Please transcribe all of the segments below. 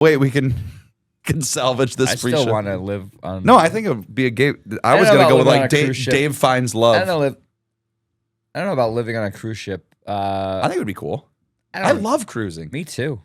Wait, we can salvage this I free still show. want to live on. No, I think it would be a game. I was don't know gonna go about with living like on a cruise ship. Dave finds love. I don't know about living on a cruise ship. I think it would be cool. I I don't- love cruising. Me too.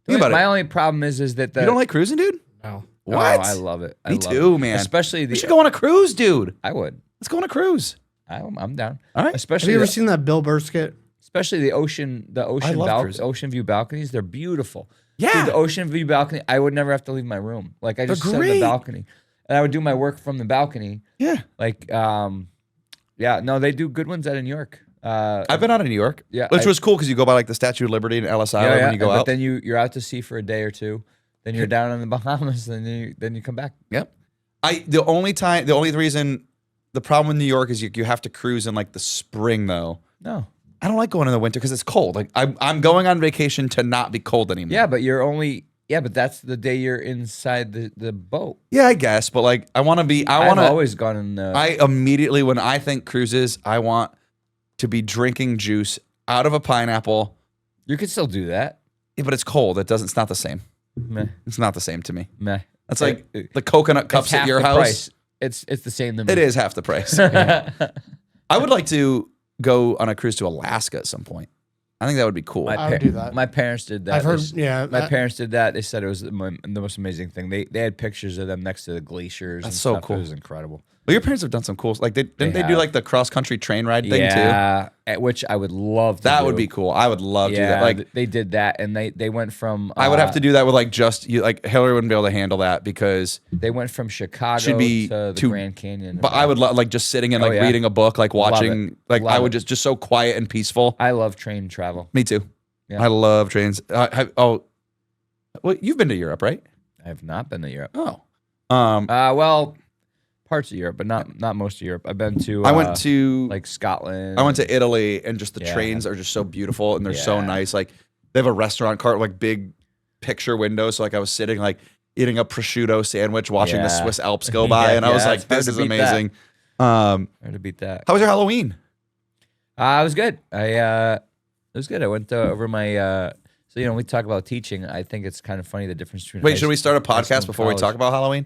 Think about My it. only problem is that the You don't like cruising, dude? No. What? Oh, I love it. I Me love too, it. man. Especially We should go on a cruise, dude. I would. Let's go on a cruise. I'm down. All right. Have Especially you ever seen that Bill Burr skit? especially the ocean love cruising. ocean view balconies. They're beautiful. Yeah. Dude, the ocean view balcony. I would never have to leave my room. Like I just sit on great. the balcony, and I would do my work from the balcony. Yeah. Like yeah. No, they do good ones out in New York. I've been out in New York. Yeah, Which was cool because you go by like the Statue of Liberty and Ellis Island when you go but out. then you're out to sea for a day or two. Then you're down in the Bahamas. Then you come back. Yep. The only reason, the problem with New York is you have to cruise in like the spring though. No. I don't like going in the winter because it's cold. Like I'm going on vacation to not be cold anymore. Yeah, but that's the day you're inside the boat. Yeah, I guess. But like I want to be. I've always gone in. I immediately when I think cruises, I want to be drinking juice out of a pineapple. You could still do that. Yeah, but it's cold. It's not the same. Meh. It's not the same to me. Meh. That's like the coconut cups It's at half your the house. price. It's the same to me. It is half the price. I would like to go on a cruise to Alaska at some point. I think that would be cool. I would do that. My parents did that. I've heard, My parents did that. They said it was the most amazing thing. They had pictures of them next to the glaciers. That's and so stuff. cool. It was incredible. Well, your parents have done some cool. Like didn't they do have. like the cross country train ride thing too? Yeah, which I would love to That do. would be cool. I would love to do that. Like they did that, and they went from. I would have to do that with like just you. Like Hillary wouldn't be able to handle that because. They went from Chicago Should be to the to- Grand Canyon. But I would like just sitting and like Oh, yeah. reading a book, like watching. it. Like Love I would it. just so quiet and peaceful. I love train travel. Me too. Yeah. I love trains. Well, you've been to Europe, right? I have not been to Europe. Oh. Well, parts of Europe, but not most of Europe. I've been to. I went to like Scotland. I went to Italy, and just the Yeah. trains are just so beautiful and they're so Yeah. nice. Like they have a restaurant cart, with, like big picture windows. So like I was sitting like eating a prosciutto sandwich, watching the Yeah. Swiss Alps go by, Yeah, and I was yeah, like, it's hard "This to is beat that. amazing." Hard to beat that. How was your Halloween? It was good. It was good. I went over my. So we talk about teaching. I think it's kind of funny the difference between. Wait, should we start a high school podcast and before we college. talk about Halloween?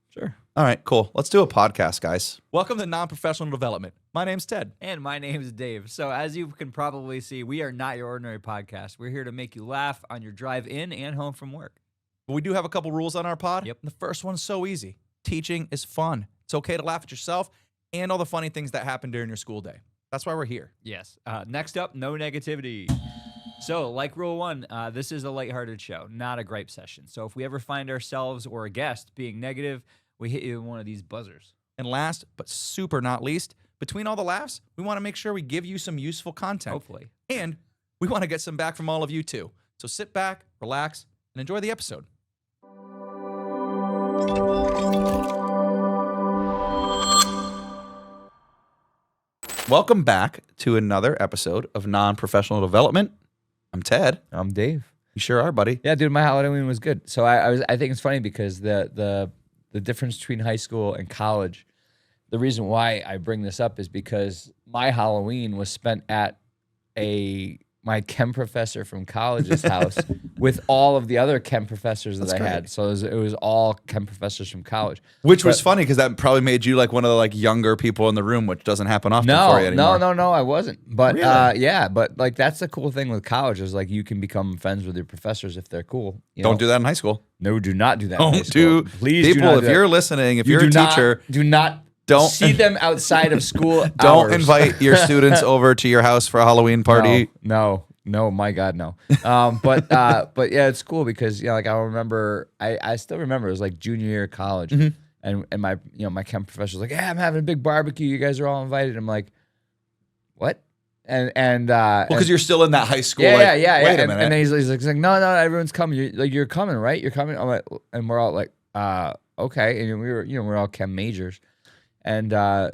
Sure. All right, cool. Let's do a podcast, guys. Welcome to Non-Professional Development. My name's Ted. And my name is Dave. So, as you can probably see, we are not your ordinary podcast. We're here to make you laugh on your drive in and home from work. But we do have a couple rules on our pod. Yep. The first one's so easy. Teaching is fun. It's okay to laugh at yourself and all the funny things that happen during your school day. That's why we're here. Yes. Next up, no negativity. So, like rule one, this is a lighthearted show, not a gripe session. So, if we ever find ourselves or a guest being negative, we hit you with one of these buzzers. And last, but super not least, between all the laughs, we want to make sure we give you some useful content. Hopefully. And we want to get some back from all of you too. So sit back, relax, and enjoy the episode. Welcome back to another episode of Non-Professional Development. I'm Ted. I'm Dave. You sure are, buddy. Yeah, dude, my Halloween was good. So I think it's funny because the difference between high school and college. The reason why I bring this up is because my Halloween was spent at my chem professor from college's house with all of the other chem professors that That's I great. had. So it was all chem professors from college. Which was funny because that probably made you like one of the like younger people in the room, which doesn't happen often for you anymore. No, I wasn't. But Really? yeah, but like that's the cool thing with college is like you can become friends with your professors if they're cool. Don't do that in high school. No, do not do that. in high Don't school. do. Please people, do not if do that. you're listening, if You you're a do not- teacher, do not don't- see them outside of school. don't hours. invite your students over to your house for a Halloween party. No, my God, no. But yeah, it's cool because like I remember, I still remember it was like junior year of college, and my my chem professor was like, "Yeah, I'm having a big barbecue. You guys are all invited." I'm like, "What?" And Well, because you're still in that high school. yeah, like, yeah. Wait a And minute. then he's like, "No, everyone's coming. You're coming, right? You're coming." I'm like, and we're all like, okay. And we were we're all chem majors. And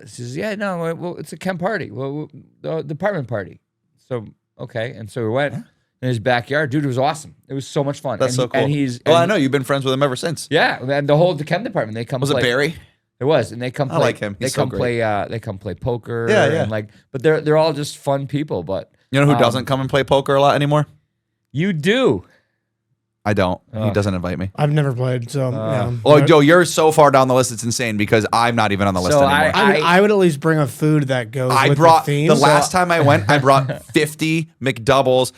she says, "Yeah, no, well, it's a chem party. Well, the department party." So okay, and so we went in his backyard. Dude, it was awesome. It was so much fun. That's so cool. And I know you've been friends with him ever since. yeah, and the whole chem department they come. Was it play. Barry? It was, and they come. I Play, like him. They He's so come great. play. They come play poker. Yeah, yeah. And like, but they're all just fun people. But You know who doesn't come and play poker a lot anymore? you do. I don't. He doesn't invite me. I've never played, so yeah. Oh, Joe, you're so far down the list. It's insane because I'm not even on the list So anymore. I would at least bring a food that goes I with brought the theme. the last time I went, I brought 50 McDoubles,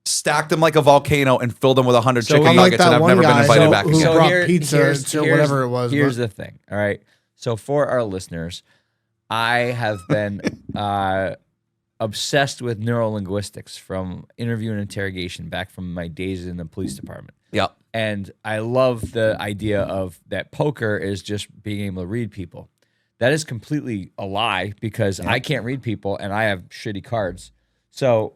stacked them like a volcano, and filled them with 100 chicken I'm like nuggets, and that I've one never been guy invited who- back who again. brought pizza or whatever it was, Here's but- the thing. All right. So for our listeners, I have been obsessed with neurolinguistics from interview and interrogation back from my days in the police department. Yep. And I love the idea of that poker is just being able to read people. That is completely a lie because I can't read people and I have shitty cards. So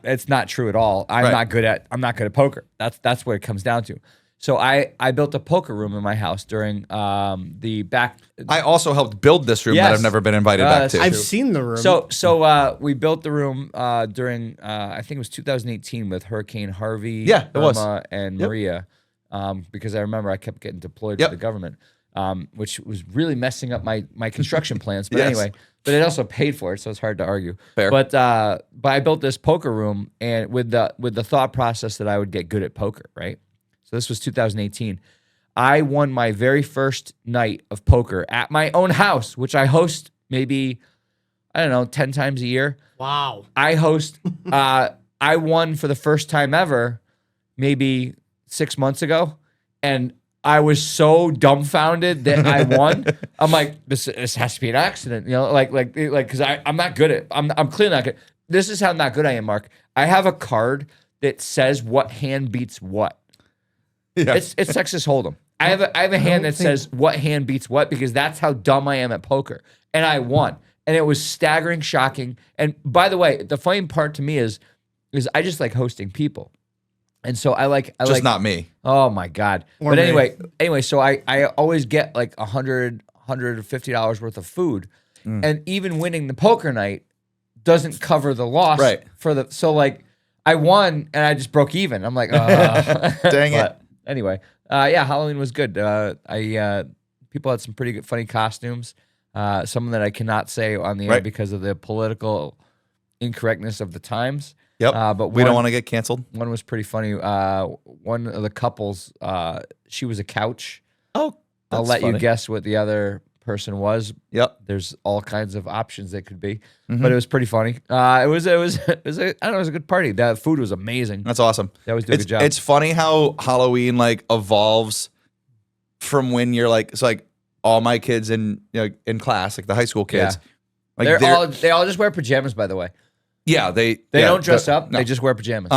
it's not true at all. I'm not good at poker. That's what it comes down to. So I built a poker room in my house during the back. I also helped build this room that Yes. I've never been invited back that's to. I've true. seen the room. So we built the room during I think it was 2018 with Hurricane Harvey, Yeah, it was. Irma, and Maria, because I remember I kept getting deployed to the government, which was really messing up my construction plans. But Yes. anyway, but it also paid for it, so it's hard to argue. Fair. But I built this poker room and with the thought process that I would get good at poker, right? So this was 2018. I won my very first night of poker at my own house, which I host maybe, I don't know, 10 times a year. wow. I host, I won for the first time ever, maybe 6 months ago. And I was so dumbfounded that I won. I'm like, this has to be an accident, you know, like, because I'm not good at, I'm clearly not good. This is how not good I am, Mark. I have a card that says what hand beats what. Yeah. It's Texas Hold'em. I have a hand that says what hand beats what because that's how dumb I am at poker. And I won. And it was staggering, shocking. And by the way, the funny part to me is I just like hosting people. And so I like not me. Oh my God. Or But me. anyway, so I always get like $150 worth of food. And even winning the poker night doesn't cover the loss Right. so like I won and I just broke even. I'm like, Dang it. But anyway, Halloween was good. People had some pretty good, funny costumes. Some that I cannot say on the air Right. because of the political incorrectness of the times. Yep. But We don't want to get canceled. one was pretty funny. One of the couples, she was a couch. Oh, I'll let you guess what the other person was. Yep. There's all kinds of options that could be, Mm-hmm. but it was pretty funny. It was I don't know, it was a good party. The food was amazing. That's awesome. They always do a good job. It's funny how Halloween like evolves from when you're like, it's like all my kids in class, like the high school kids, like they all just wear pajamas. By the way, they don't dress up. No. They just wear pajamas.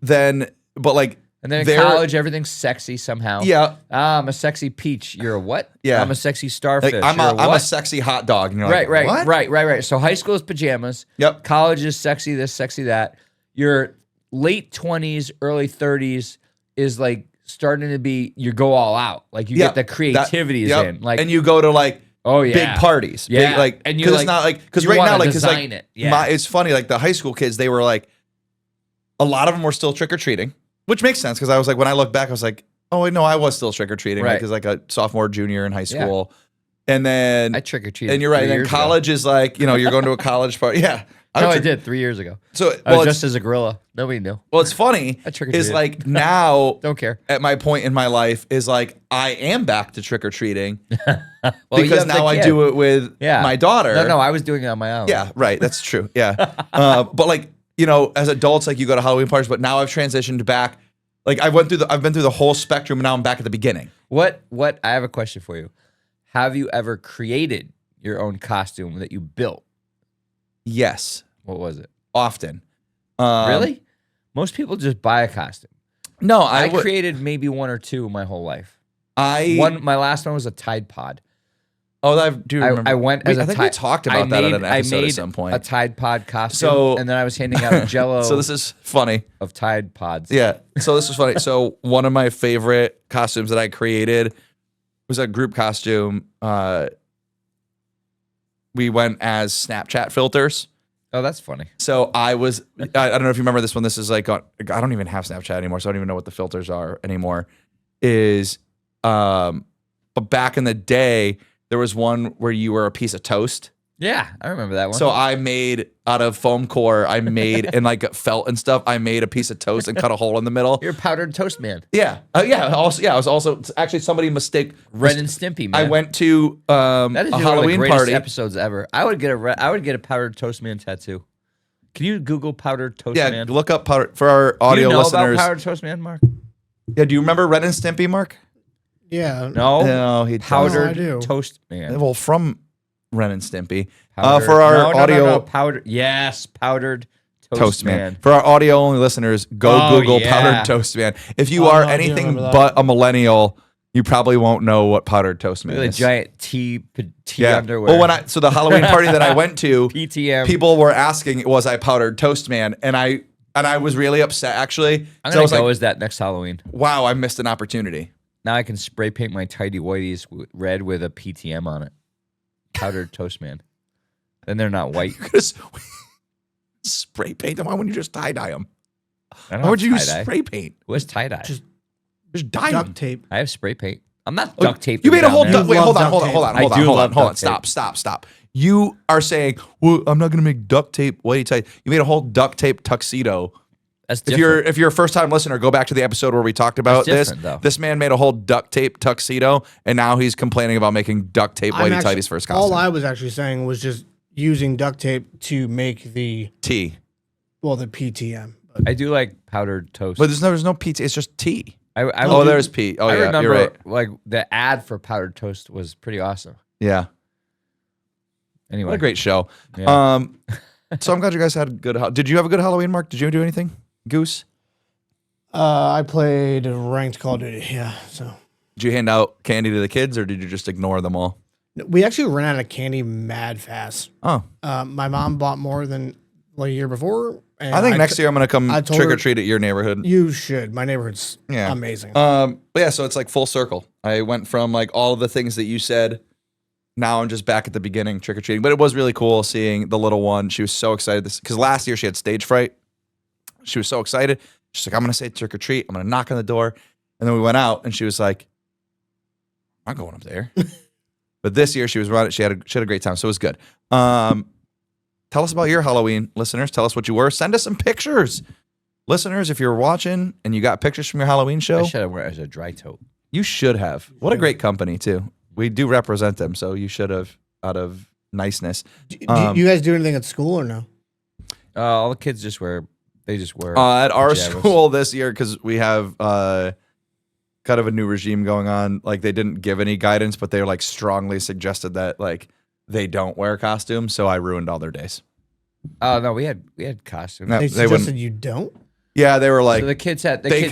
But like and then in they're- college, everything's sexy somehow. yeah, I'm a sexy peach. You're a what? Yeah. I'm a sexy starfish. like I'm You're a what? sexy hot dog, and you're Right, like, what? right. So high school is pajamas. Yep. College is sexy this, sexy that. Your late 20s, early 30s is like starting to be, you go all out. Like you get the creativity in. Like, and you go to like oh yeah, big parties. Yeah. Big, like, And you, 'cause like, it's not like, because you right wanna now, like, 'cause, like, design it. Yeah. it's funny, like the high school kids, they were like, a lot of them were still trick or treating, which makes sense because I was like, when I look back, I was like, oh wait, no, I was still trick or treating, Right. like as like a sophomore, junior in high school, and then I trick or treated. and you're right, and then college is like, you're going to a college party, yeah. I did 3 years ago. So I was just as a gorilla. Nobody knew. well, it's funny I trick or is treated. like now Don't care. at my point in my life is like I am back to trick or treating Well, you because have the now I kid. do it with my daughter. No, I was doing it on my own. Yeah, right. That's true. Yeah. But like, as adults, like you go to Halloween parties, but now I've transitioned back. Like I've been through the whole spectrum and now I'm back at the beginning. What I have a question for you. Have you ever created your own costume that you built? Yes. What was it? Often. Really? Most people just buy a costume. No, I created maybe one or two my whole life. My last one was a Tide Pod. Oh, I do remember. I went as I a think Tide. we talked about that in an episode I made at some point. a Tide Pod costume, So- and then I was handing out Jello So this is funny. of Tide Pods. Yeah. So this is funny. So one of my favorite costumes that I created was a group costume. We went as Snapchat filters. Oh, that's funny. So I don't know if you remember this one. This is like, I don't even have Snapchat anymore, so I don't even know what the filters are anymore. But back in the day, there was one where you were a piece of toast. Yeah, I remember that one. So I made out of foam core, and like felt and stuff. I made a piece of toast and cut a hole in the middle. You're a powdered toast man. Yeah, Also, I was also actually somebody Ren and Stimpy, man. I went to that is a one of the Halloween greatest party. episodes ever. I would get a powdered toast man tattoo. Can you Google powdered toast Yeah, man? look up powder for our Do audio you know listeners. about powdered toast man, Mark? Yeah, do you remember Ren and Stimpy, Mark? Yeah. No, he powdered I do. toast man. Well, from Ren and Stimpy. Powdered- For our audio no, powdered. Yes, powdered Toast Man. For our audio only listeners, go Google powdered toast man. If you are no, I do anything remember that. but a millennial, you probably won't know what powdered toast man Look at is. the giant T Yeah. underwear. Well, so the Halloween party that I went to, PTM. people were asking, was I powdered toast man? And I was really upset actually. I'm So I gonna was go like, as that next Halloween. wow, I missed an opportunity. Now I can spray paint my tidy whities red with a PTM on it. Powdered toast man. Then they're not white. Just spray paint them. Why wouldn't you just tie dye them? I don't Why would have you use tie-dye. spray paint? What's tie dye? Just dye them. duct tape. I have spray paint. I'm not duct taping. You made a down whole there. duct. Wait, love hold on, duct hold on, tape. hold on, I hold on, do hold love on, hold on. duct tape. Stop. You are saying, well, I'm not going to make duct tape whitey tight. You made a whole duct tape tuxedo. That's If different. you're a first time listener, go back to the episode where we talked about That's this. different, though. This man made a whole duct tape tuxedo, and now he's complaining about making duct tape whitey tighties for his costume. All I was actually saying was just using duct tape to make the T. PTM. But I do like powdered toast. But there's no P. It's just T. I There's P. Oh I yeah, remember, you're right. like the ad for powdered toast was pretty awesome. Yeah. Anyway, What a great show. Yeah. So I'm glad you guys had a good. Did you have a good Halloween, Mark? Did you do anything, Goose? I played ranked Call of Duty. Yeah, so Did you hand out candy to the kids, or did you just ignore them all? we actually ran out of candy mad fast. Oh, My mom bought more than like a year before. And I think next year I'm gonna come I told trick or her- treat at your neighborhood. You should. My neighborhood's Yeah. amazing. But yeah, so it's like full circle. I went from like all of the things that you said. Now I'm just back at the beginning, trick or treating. But it was really cool seeing the little one. She was so excited because last year she had stage fright. She was so excited. She's like, I'm gonna say trick or treat. I'm gonna knock on the door, and then we went out, and she was like, I'm not going up there. But this year she was running. She had a great time, so it was good. Tell us about your Halloween, listeners. Tell us what you were. Send us some pictures, listeners. If you're watching and you got pictures from your Halloween I show, should have worn it as a dry tote. you should have. What a great company too. We do represent them, so you should have out of niceness. Do you guys do anything at school or no? All the kids just wear. They just wear. At our pajamas. school this year, because we have kind of a new regime going on. Like they didn't give any guidance, but they like strongly suggested that like they don't wear costumes. So I ruined all their days. Oh no, we had costumes. No, They they wouldn't. suggested you don't. Yeah, they were like So the kids had. they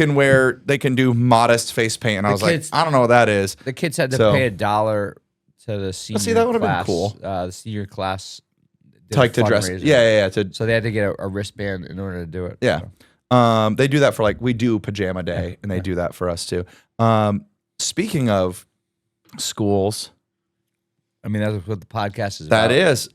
can do modest face paint, and I was kids- like, I don't know what that is. The kids had to So- pay $1 to the senior. that would've been class. cool. The senior class. did a Like to dress. fundraiser. Yeah. To So they had to get a wristband in order to do it. Yeah. So. They do that for like we do pajama day, and they do that for us too. Speaking of schools, I mean, that's what the podcast is that about. is.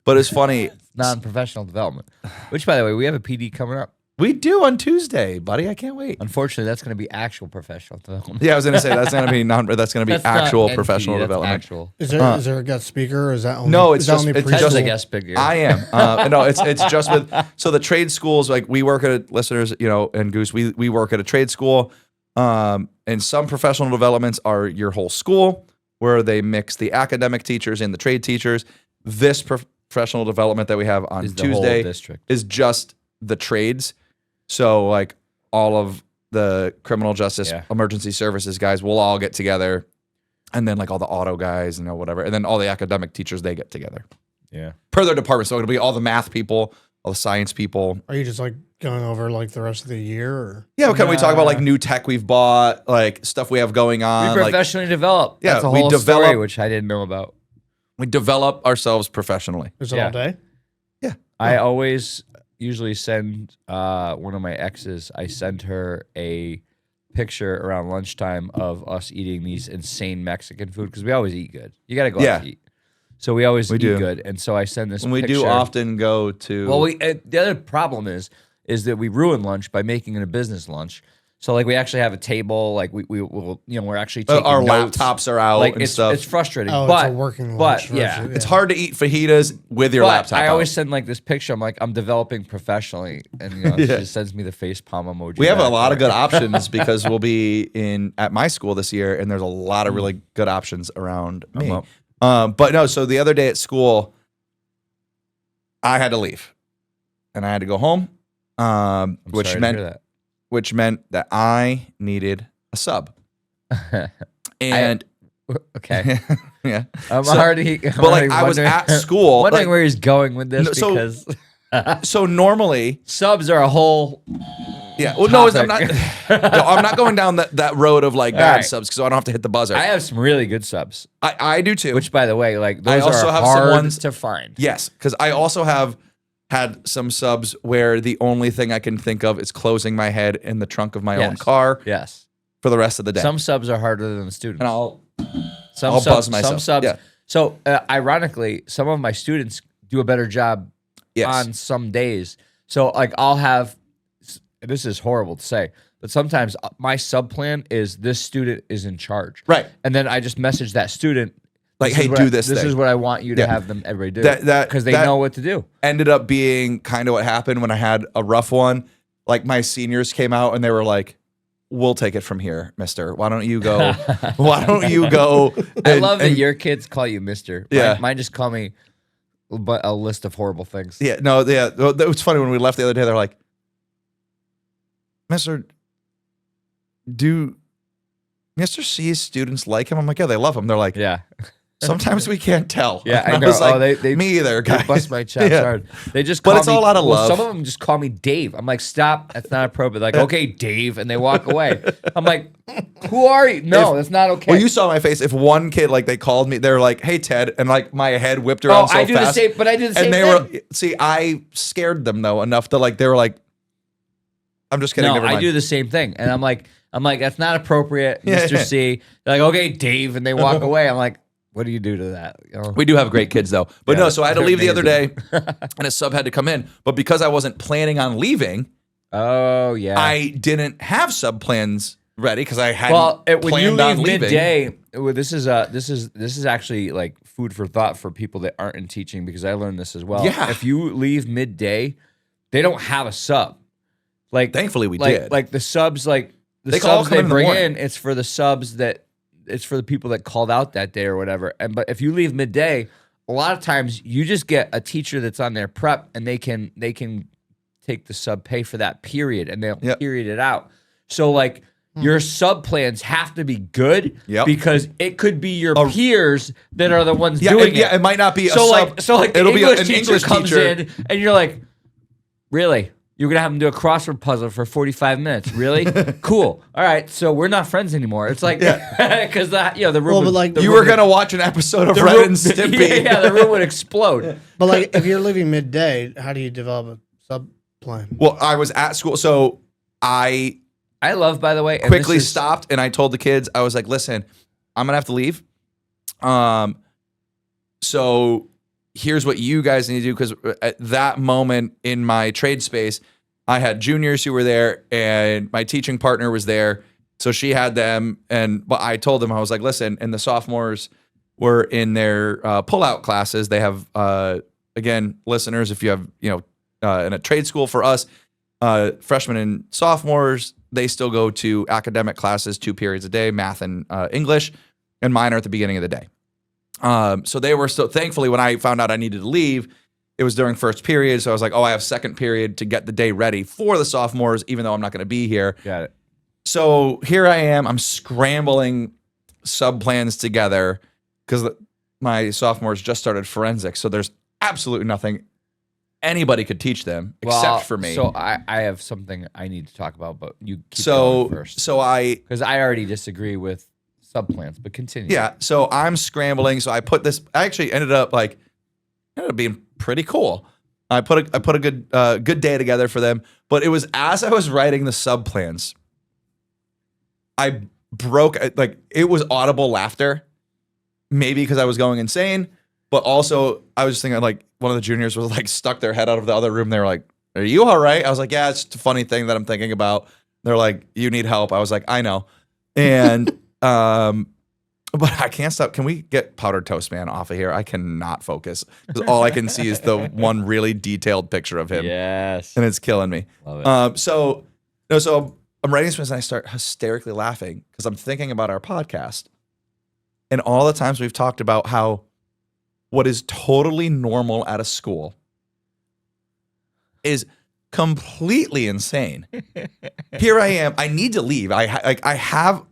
But it's funny. Non-professional development. Which, by the way, we have a PD coming up. We do on Tuesday, buddy. I can't wait. Unfortunately, that's going to be actual professional development. Yeah, I was gonna say that's gonna be that's gonna be That's not actual NPD, professional that's development. Actual. Is there a guest speaker or is that only? No, it's is that just- only it's Ted's just a preschool? guest speaker. I am. No, it's just with so the trade schools. Like we work at listeners, and Goose. We work at a trade school. And some professional developments are your whole school, where they mix the academic teachers and the trade teachers. This professional development that we have on Is the whole Tuesday district. is just the trades. So like all of the criminal justice Yeah. emergency services guys will all get together, and then like all the auto guys, whatever, and then all the academic teachers, they get together Yeah. per their department. So it'll be all the math people, all the science people. Are you just like going over like the rest of the year? Or? Yeah, okay. We talk about like new tech we've bought, like stuff we have going We on. Like professionally develop. Yeah, That's a we whole develop- story, which I didn't know about. we develop ourselves professionally. Is it Yeah. all day? I always usually send one of my exes, I send her a picture around lunchtime of us eating these insane Mexican food because we always eat good. You got to go out to eat. So we always eat do. good. And so I send this And we picture. do often go to. Well, the other problem is that we ruin lunch by making it a business lunch. So like we actually have a table. Like we will, we're actually taking Our notes. laptops are out Like and it's stuff. it's frustrating. Oh, but it's a working but lunch. yeah. versus- It's hard to eat fajitas with your But laptop I out. always send like this picture. I'm like, I'm developing professionally, and she Yeah. just sends me the face palm emoji. We have a back lot of there. good options because we'll be at my school this year, and there's a lot of really good options around me. But no, so the other day at school, I had to leave, and I had to go home, I'm which sorry to meant hear that I needed a sub, that. and Okay, yeah. I'm So- already. But like I was at school, wondering like, where he's going with this No, so- because so normally, subs are a whole. yeah. Well, no, I'm not. Topic. No, I'm not going down that road of like bad right. subs because I don't have to hit the buzzer. I have some really good subs, I do too. which, by the way, like I those also are have some hard ones- to find. Yes, because I also have had some subs where the only thing I can think of is closing my head in the trunk of my own Yes. car Yes, for the rest of the day. some subs are harder than the students. and I'll Some I'll subs, buzz myself. Some subs. Yeah. So ironically, some of my students do a better job yes. on some days. So like I'll have. This is horrible to say, but sometimes my sub plan is this student is in charge, Right. and then I just message that student Like, this hey, is what do I- this This thing. is what I want you to Yeah. have them everybody do. That because they that know what to do. ended up being kind of what happened when I had a rough one. Like my seniors came out and they were like, "We'll take it from here, Mister. Why don't you go? Why don't you go?" I and- love that and- your kids call you Mister. Yeah. Mine just call me a list of horrible things. Yeah, no, yeah. It was funny when we left the other day. They're like, "Mister, do Mister C's students like him?" I'm like, "Yeah, they love him." They're like, Yeah. "Sometimes we can't tell." Yeah, And I know. was like, they me either, They guys. bust my chops Yeah. hard. They just But call it's me, all out of love. Some of them just call me Dave. I'm like, stop. That's not appropriate. Like, okay, Dave, and they walk away. I'm like, who are you? No, that's not okay. Well, you saw my face. If one kid like they called me, they're like, "Hey, Ted," and like my head whipped around so I do fast. the same, but I do the same and they thing. were see, I scared them though enough to like they were like, "I'm just kidding." No, never mind. I do the same thing, and I'm like, that's not appropriate, Yeah, Mr. yeah. C. They're like, okay, Dave, and they walk away. I'm like, what do you do to that? You know? We do have great kids though. But Yeah, no, so I had to they're leave the other day amazing. and a sub had to come in. But because I wasn't planning on leaving, Oh yeah. I didn't have sub plans ready because I hadn't Well, when you planned on leave leaving. midday, well, this is actually like food for thought for people that aren't in teaching because I learned this as well. Yeah. If you leave midday, they don't have a sub. Like Thankfully we like, did. Like the subs, like the They can all subs come they in the bring morning. in, it's for the subs it's for the people that called out that day or whatever. But if you leave midday, a lot of times you just get a teacher that's on their prep and they can take the sub pay for that period and they'll Yep. period it out. So like your sub plans have to be good Yep. because it could be your peers that are the ones yeah, doing and, yeah, it might not be so a like sub. so like the it'll be English an teacher English comes teacher. in and you're like, really? You're gonna have them do a crossword puzzle for 45 minutes? Really? Cool. All right. So we're not friends anymore. It's like because the room. Well, but would- like the You room were gonna watch an episode of the Red room- and Stimpy. yeah, the room would explode. But like, if you're leaving midday, how do you develop a sub plan? Well, I was at school, so I I love, by the way, and quickly this is- stopped and I told the kids, I was like, "Listen, I'm gonna have to leave. So here's what you guys need to do because at that moment in my trade space, I had juniors who were there and my teaching partner was there, so she had them. But I told them I was like, "Listen," and the sophomores were in their pullout classes. They have again, listeners, if you have in a trade school for us, freshmen and sophomores, they still go to academic classes 2 periods a day, math and English, and mine are at the beginning of the day. So they were still, thankfully, when I found out I needed to leave, it was during first period. So I was like, oh, I have second period to get the day ready for the sophomores, even though I'm not going to be here. Got it. So here I am. I'm scrambling sub plans together because my sophomores just started forensics. So there's absolutely nothing anybody could teach them except for me. So I have something I need to talk about, but you keep So going first. so I Because I already disagree with subplans, but continue. yeah. So I'm scrambling. So I put this. I actually ended up being pretty cool. I put a good day together for them. But it was as I was writing the sub plans, I broke it was audible laughter. Maybe because I was going insane, but also I was just thinking like one of the juniors was like stuck their head out of the other room. They were like, "Are you all right?" I was like, "Yeah, it's just a funny thing that I'm thinking about." They're like, you need help. I was like, I know. And but I can't stop. Can we get Powdered Toast Man off of here? I cannot focus because all I can see is the one really detailed picture of him. Yes. And it's killing me. Love it. So I'm writing this and I start hysterically laughing because I'm thinking about our podcast and all the times we've talked about how what is totally normal at a school is completely insane. Here I am. I need to leave. I have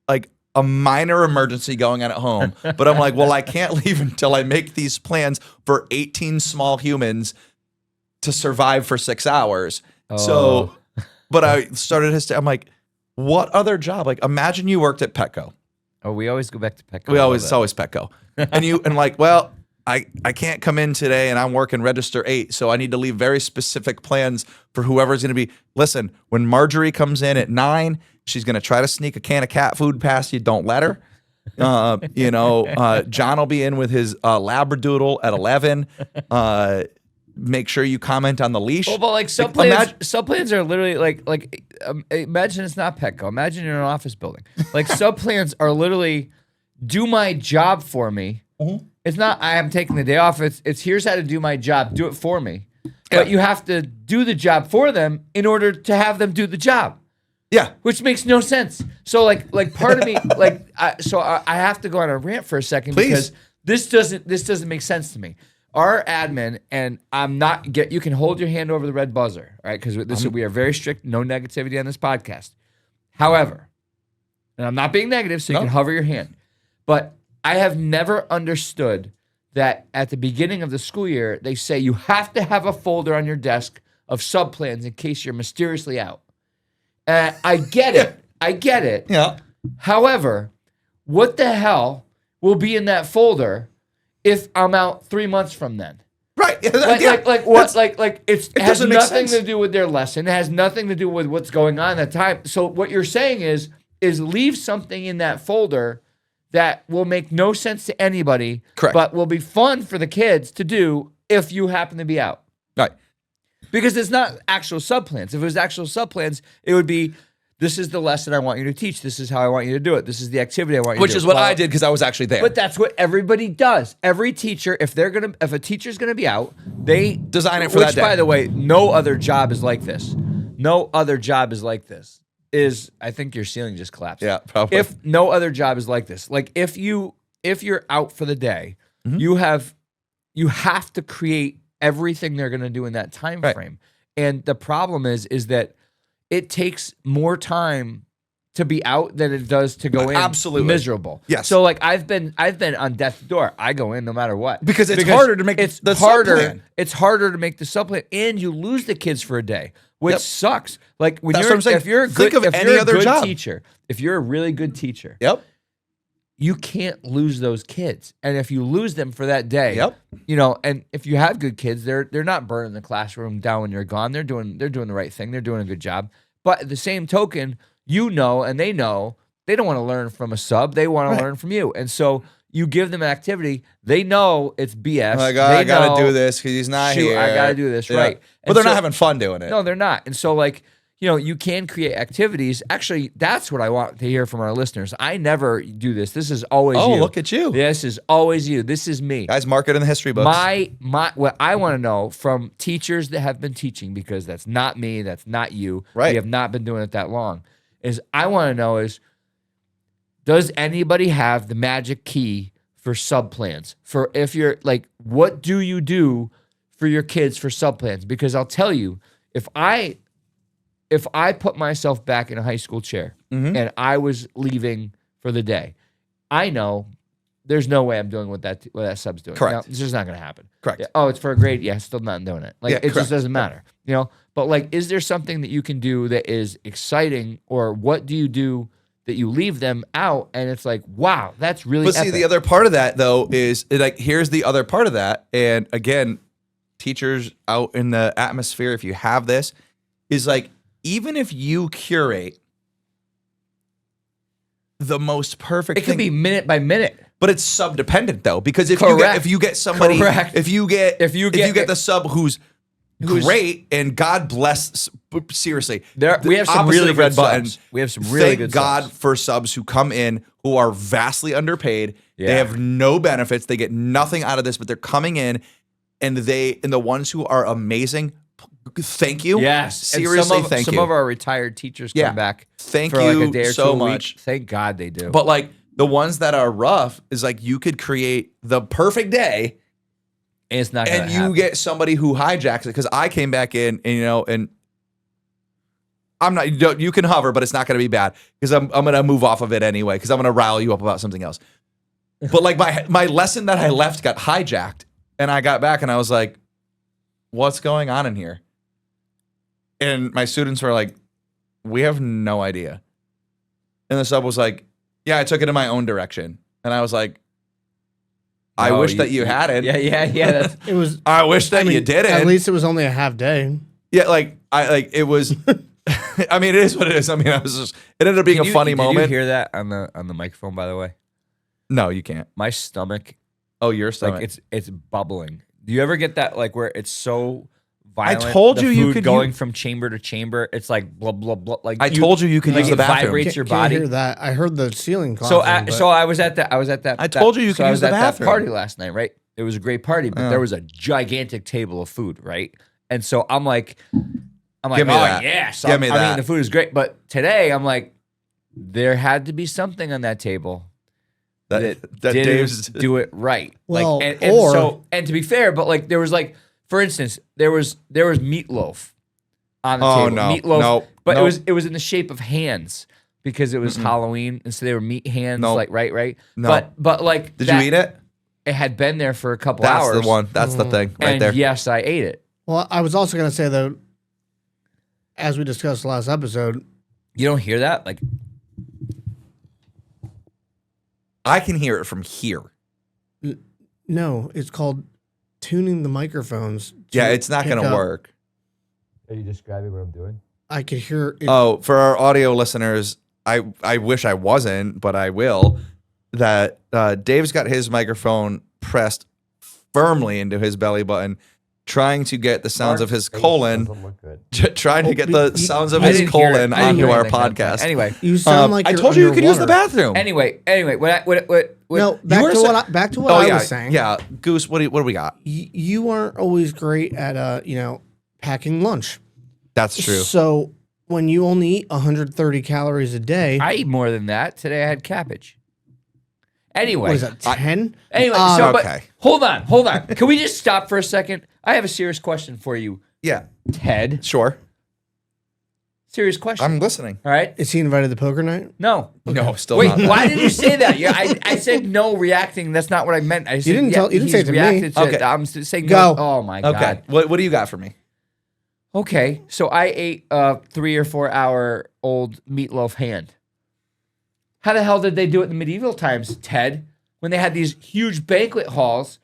like a minor emergency going on at home, but I'm like, well, I can't leave until I make these plans for 18 small humans to survive for 6 hours. So, but I started I'm like, what other job? Like, imagine you worked at Petco. Oh, we always go back to Petco. It's always Petco. And like, well, I can't come in today and I'm working register 8, so I need to leave very specific plans for whoever's going to be. Listen, when Marjorie comes in at 9, she's going to try to sneak a can of cat food past you. Don't let her. John will be in with his Labradoodle at 11. Make sure you comment on the leash. Well, but like sub plans are literally like imagine it's not Petco. Imagine you're in an office building. Like sub plans are literally do my job for me. Mm-hmm. It's not I am taking the day off. It's here's how to do my job. Do it for me. Yeah. But you have to do the job for them in order to have them do the job. Yeah, which makes no sense. So like part of me I have to go on a rant for a second. Please. Because this doesn't make sense to me. Our admin and you can hold your hand over the red buzzer, right? Because we are very strict, no negativity on this podcast. However, and I'm not being negative, so you can hover your hand, but I have never understood that at the beginning of the school year they say you have to have a folder on your desk of sub plans in case you're mysteriously out. I get it. I get it. Yeah. However, what the hell will be in that folder if I'm out 3 months from then? Right. It has doesn't make nothing sense. to do with their lesson. It has nothing to do with what's going on at the time. So what you're saying is leave something in that folder that will make no sense to anybody, correct, but will be fun for the kids to do if you happen to be out. Right. Because it's not actual subplans. If it was actual subplans, it would be, this is the lesson I want you to teach. This is how I want you to do it. This is the activity I want you to do. Which is what I did because I was actually there. But that's what everybody does. Every teacher, if a teacher's gonna be out, they design it for that day. Which, by the way, no other job is like this. No other job is like this. I think your ceiling just collapsed. Yeah, probably. If no other job is like this, like if you're out for the day, mm-hmm. you have to create everything they're gonna do in that time frame. And the problem is that it takes more time to be out than it does to go in. Absolutely miserable. Yes. So like I've been on death's door. I go in no matter what because it's harder to make the sub-plan. It's harder to make the subplan, and you lose the kids for a day, which sucks. Like when That's what I'm saying. if you're a Think good, of if any you're a other good job. teacher, if you're a really good teacher, yep, you can't lose those kids. And if you lose them for that day, yep, and if you have good kids, they're not burning the classroom down when you're gone. They're doing the right thing. They're doing a good job. But at the same token, and they know they don't want to learn from a sub. They want to learn from you. And so you give them an activity. They know it's BS. Like, I got to do this because he's not here. I got to do this, right. But they're not having fun doing it. No, they're not. And so like, you can create activities. Actually, that's what I want to hear from our listeners. I never do this. This is always you. Oh, look at you. This is always you. This is me. Guys, mark it in the history books. What I want to know from teachers that have been teaching, because that's not me, that's not you. Right. We have not been doing it that long. I want to know does anybody have the magic key for subplans? For if you're like, what do you do for your kids for subplans? Because I'll tell you, if I put myself back in a high school chair mm-hmm. and I was leaving for the day, I know there's no way I'm doing what that sub's doing. Correct. Now, it's just not going to happen. Correct. Yeah, oh, it's for a grade. Yeah, still not doing it. Like it just doesn't matter. But like, is there something that you can do that is exciting, or what do you do that you leave them out and it's like, wow, that's really But epic. see, the other part of that though is like, here's the other part of that. And again, teachers out in the atmosphere, if you have this, is like, even if you curate the most perfect It could be minute by minute. but it's sub dependent though, because if you get somebody, Correct. if you get the sub who's great, and God bless. Seriously, We have some opposite really of red good button. subs. We have some really Thank good God subs. for subs who come in who are vastly underpaid. They Yeah. have no benefits. They get nothing out of this, but they're coming in, and the ones who are amazing. Thank you. Yes. And seriously, thank some you. of our retired teachers Yeah. come back. Thank for you like a day or so two a week. much. Thank God they do. But like the ones that are rough is like you could create the perfect day. And it's not gonna And you happen. get somebody who hijacks it because I came back in and and I'm not. You can hover, but it's not going to be bad because I'm going to move off of it anyway because I'm going to rile you up about something else. But like my lesson that I left got hijacked, and I got back and I was like, "What's going on in here?" And my students were like, "We have no idea." And the sub was like, "Yeah, I took it in my own direction," and I was like, I No, wish that you hadn't. Yeah. That's, It was. I wish that you didn't. At least it was only a half day. Yeah, it was. I mean, it is what it is. I mean, it ended up being a funny Did moment. you hear that on the microphone? By the way, No, you can't. my stomach, Oh, your stomach. like it's bubbling. Do you ever get that like where it's so violent? told the you you food could going use- from chamber to chamber. It's like blah blah blah. Like I told you could like use the it bathroom. vibrates your Can't body. hear that. I heard the ceiling. So Clapping, but- so I was at that. I told you you so could I use was the at bathroom. that party last night, right? It was a great party, but there was a gigantic table of food, right? And so I'm like, Give oh me that. yes, Give me I that. mean, the food is great, but today I'm like, there had to be something on that table that didn't Dave's. do it right. Well, like, or- and to be fair, but like there was like, for instance, there was meatloaf on the Oh, table. no. Meatloaf, No. but No. it was in the shape of hands because it was Halloween, and so they were meat hands, No. like right. No. But like, Did you eat it? It had been there for a couple That's hours. the one. That's the thing right and there. yes, I ate it. Well, I was also going to say though, as we discussed last episode, You don't hear that? Like, I can hear it from here. no, it's called tuning the microphones. to Yeah, it's not pick going to up- work. are you describing what I'm doing? I could hear it. Oh, for our audio listeners, I wish I wasn't, but I will. That Dave's got his microphone pressed firmly into his belly button, trying to get the sounds of his colon, trying to get the sounds of I his didn't hear it. colon I didn't onto hear our anything like that. podcast. Anyway, You sound like I you're told you you could use the underwater. bathroom. anyway. What No, You back were to sa- what Oh I yeah, was saying. yeah. Goose, what do we got? You aren't always great at packing lunch. That's true. So when you only eat 130 calories a day, I eat more than that. Today I had cabbage. Anyway, what is that, 10? Anyway, okay. but hold on. Can we just stop for a second? I have a serious question for you, Yeah, Ted. sure. Serious question. I'm listening. All right. Is he invited to poker night? No. No, still Wait, not. why did you say that? Yeah, I said no reacting. That's not what I meant. I said, didn't tell- you didn't he's say it to me. reacted Okay. I'm saying Go. no. Oh my Okay. God. What do you got for me? Okay. So I ate a 3 or 4 hour old meatloaf hand. How the hell did they do it in the medieval times, Ted? When they had these huge banquet halls,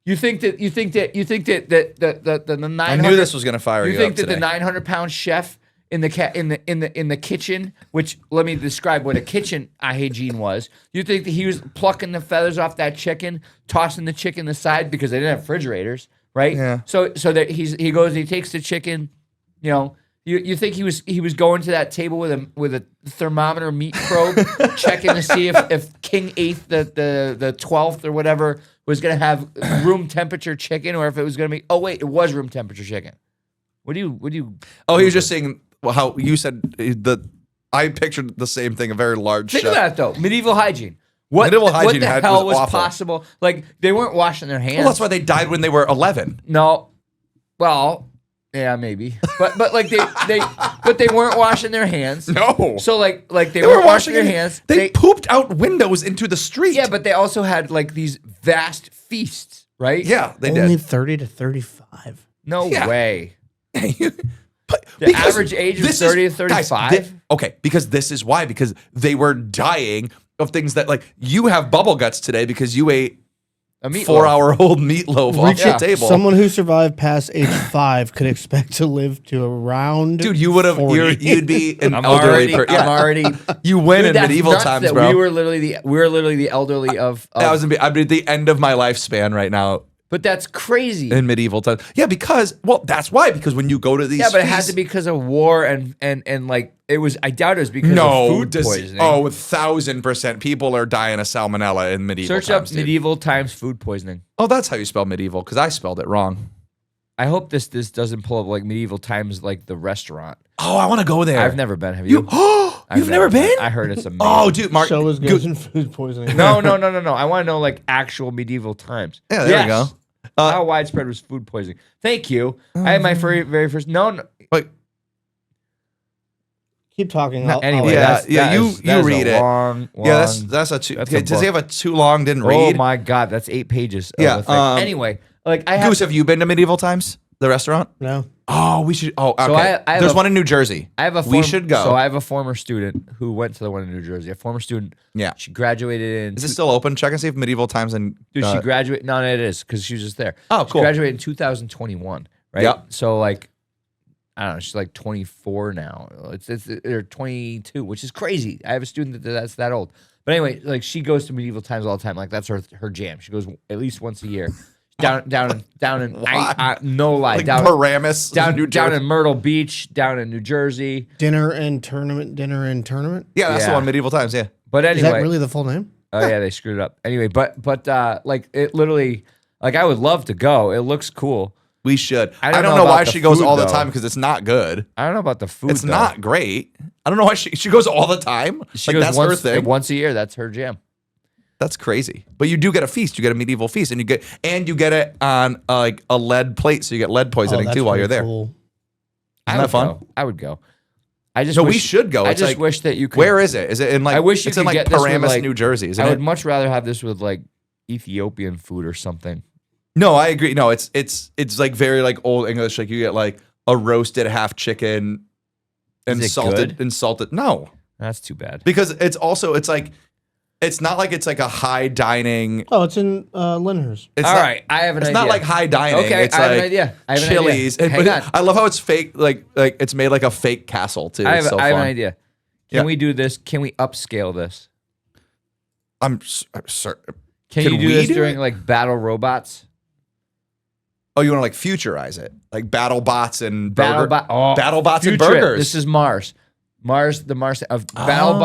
you think that the 900 I knew this was going to fire you. You think up that today. the 900-pound chef in the kitchen, which let me describe what a kitchen Hygiene was. You think that he was plucking the feathers off that chicken, tossing the chicken aside because they didn't have refrigerators, right? Yeah. So that he goes and he takes the chicken, You think he was going to that table with a thermometer meat probe, checking to see if King Eighth the 12th or whatever was gonna have room temperature chicken, or if it was gonna be it was room temperature chicken. What do you? Oh, he was just saying how you said that. I pictured the same thing. A very large. Think chef. of that though. Medieval hygiene. What Medieval hygiene the was hell was awful. possible? Like they weren't washing their hands. Well, that's why they died when they were 11. No. Well, yeah, maybe. But like they weren't washing their hands. No. So like they They weren't were washing their it- hands. They pooped out windows into the street. Yeah, but they also had like these vast feasts, right? yeah, they Only did. 30 to 35. No Yeah. way. But The because average age is this 30 to guys, 35? okay, because this is why. Because they were dying of things that, like, you have bubble guts today because you ate A meatloaf. 4-hour-old meatloaf off Yeah. the table. Someone who survived past age 5 could expect to live to around. Dude, you would have. 40. You'd be an I'm elderly. already. I'm already. You win Dude, in that's medieval nuts times, that bro. We were literally the elderly of I'd be at the end of my lifespan right now But that's crazy. in medieval times. Yeah, because that's why. Because when you go to these, Yeah, but it had feasts- to be because of war and like it was. I doubt it was because no of food poisoning. 1,000% people are dying of salmonella in medieval Search times. up dude. medieval times food poisoning. Oh, that's how you spell medieval. Because I spelled it wrong. I hope this doesn't pull up like medieval times, like the restaurant. Oh, I want to go there. I've never been. Have you? You've never been? I heard it's amazing. Oh, dude, Mark. Show is good in food poisoning. No. I want to know like actual medieval times. Yeah, there we go. How widespread was food poisoning? Thank you. I had my very first. No. Wait, Keep talking. Anyway, Yeah, that you is a read it. long, yeah, that's a too. that's a Does he have a book. too long? Didn't Oh read. my god, that's 8 pages. Of Yeah, a thing. Anyway, like I have. Goose, have you been to medieval times? The restaurant? No. Oh, we should. Oh, okay. So I have There's a- one in New Jersey. I have a. We should go. So I have a former student who went to the one in New Jersey. A former student. Yeah. She graduated in. Is it still open? Check and see if medieval times and. Dude, she graduated. No, it is because she was just there. Oh, She cool. graduated in 2021, right? Yep. So like, I don't know. She's like 24 now. It's or 22, which is crazy. I have a student that's that old. But anyway, like she goes to medieval times all the time. Like that's her jam. She goes at least once a year. Down in no lie like down Paramus, down New down Jersey. in Myrtle Beach, down in New Jersey. Dinner and tournament. Yeah, that's the Yeah. one. Medieval times. Yeah. But Is anyway, that really the full name? oh yeah, they screwed it up. Anyway, but like it literally, like I would love to go. It looks cool. We should. I I don't don't know know about why the she goes food, all the though. time because it's not good. I don't know about the food. It's though. not great. I don't know why she goes all the time. She like goes that's once, her thing. once a year. That's her jam. That's crazy. But you do get a feast. You get a medieval feast, and you get it on like a lead plate, so you get lead poisoning that's too while pretty you're there. cool. Isn't I that would fun? go. I would go. I just No, we wish, should go. I It's just like, wish that you could. Where is it? Is it in like? I wish you it's in could like get this with, Paramus, like- New Jersey, isn't I it? would much rather have this with like Ethiopian food or something. No, I agree. No, it's like very like old English. Like you get like a roasted half chicken and Is it salted good? and salted. No, That's too bad. because it's like it's not like it's like a high dining. Oh, it's in Lyndhurst. It's All not, right, I have an It's idea. not like high dining. Okay, it's I have like an idea. I have an Chili's. idea. Hang But on. I love how it's fake. Like it's made like a fake castle too. I It's have, so I have fun. an idea. Can Yeah. we do this? Can we upscale this? I'm sorry. Can Can you do we this do during it? like battle robots? Oh, you want to like futurize it, like battle bots and burger, BattleBot. battle bots and Future it. burgers. This is Mars. The Mars of battle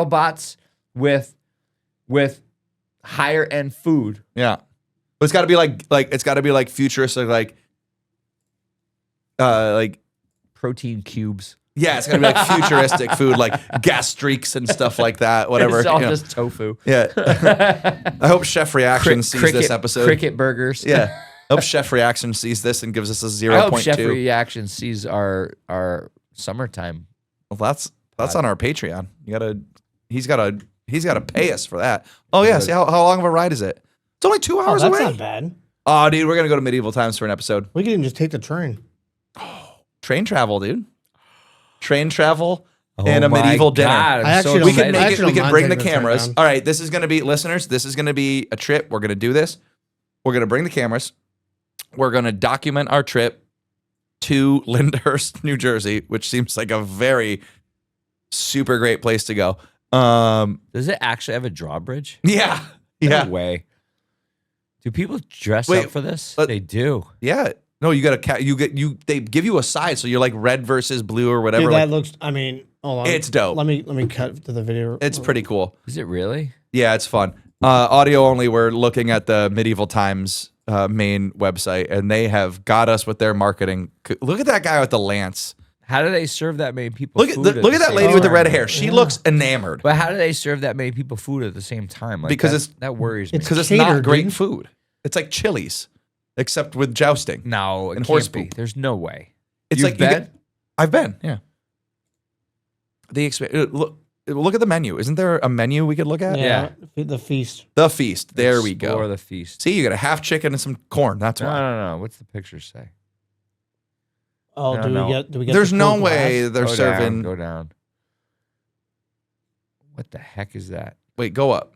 bots with higher end food. Yeah, but it's got to be like it's got to be like futuristic, like Protein cubes. yeah, it's got to be like futuristic food, like gas streaks and stuff like that. Whatever. It's all you know. just tofu. Yeah. I hope Chef Reaction sees this episode. Cricket burgers. Yeah. I hope Chef Reaction sees this and gives us a I hope 0.2. Chef Reaction sees our summertime. Well, that's on our Patreon. He's gotta pay us for that. Oh yeah, see how long of a ride is it? It's only 2 Oh, hours that's away. not bad. Oh, dude, we're gonna go to medieval times for an episode. We can just take the train. Train travel, dude. Train travel and a Oh my medieval dinner. God, I'm I so actually We don't can excited. I make it. actually We don't can mind bring the taking the train cameras. down. All right, this is gonna be listeners. This is gonna be a trip. We're gonna do this. We're gonna bring the cameras. We're gonna document our trip to Lyndhurst, New Jersey, which seems like a very super great place to go. Does it actually have a drawbridge? Yeah, No yeah, way. Do people dress Wait, up for this? but- They do. yeah. No, you got to They give you a side, so you're like red versus blue or whatever. Dude, like, that looks. I mean, hold on. It's dope. Let me cut to the video. it's pretty cool. Is it really? Yeah, it's fun. Audio only. We're looking at the Medieval Times main website, and they have got us with their marketing. Look at that guy with the lance. How do they serve that many people? Look food at the that same lady with the time? red hair. She looks enamored But how do they serve that many people food at the same time? Like Because that worries me. because it's catered, not great dude. food. It's like Chili's, except with jousting. No, it And can't horse be. poop. There's no way. It's You've like you been? get- I've been. Yeah. Look at the menu. Isn't there a menu we could look at? Yeah. The feast. The feast. There we Explore go. the feast. See, you got a half chicken and some corn. That's No, why. no. What's the picture say? Oh, No, do no. we get? Do we get? There's the no cold way glass? they're Go serving. Down, go down. What the heck is that? Wait, go up.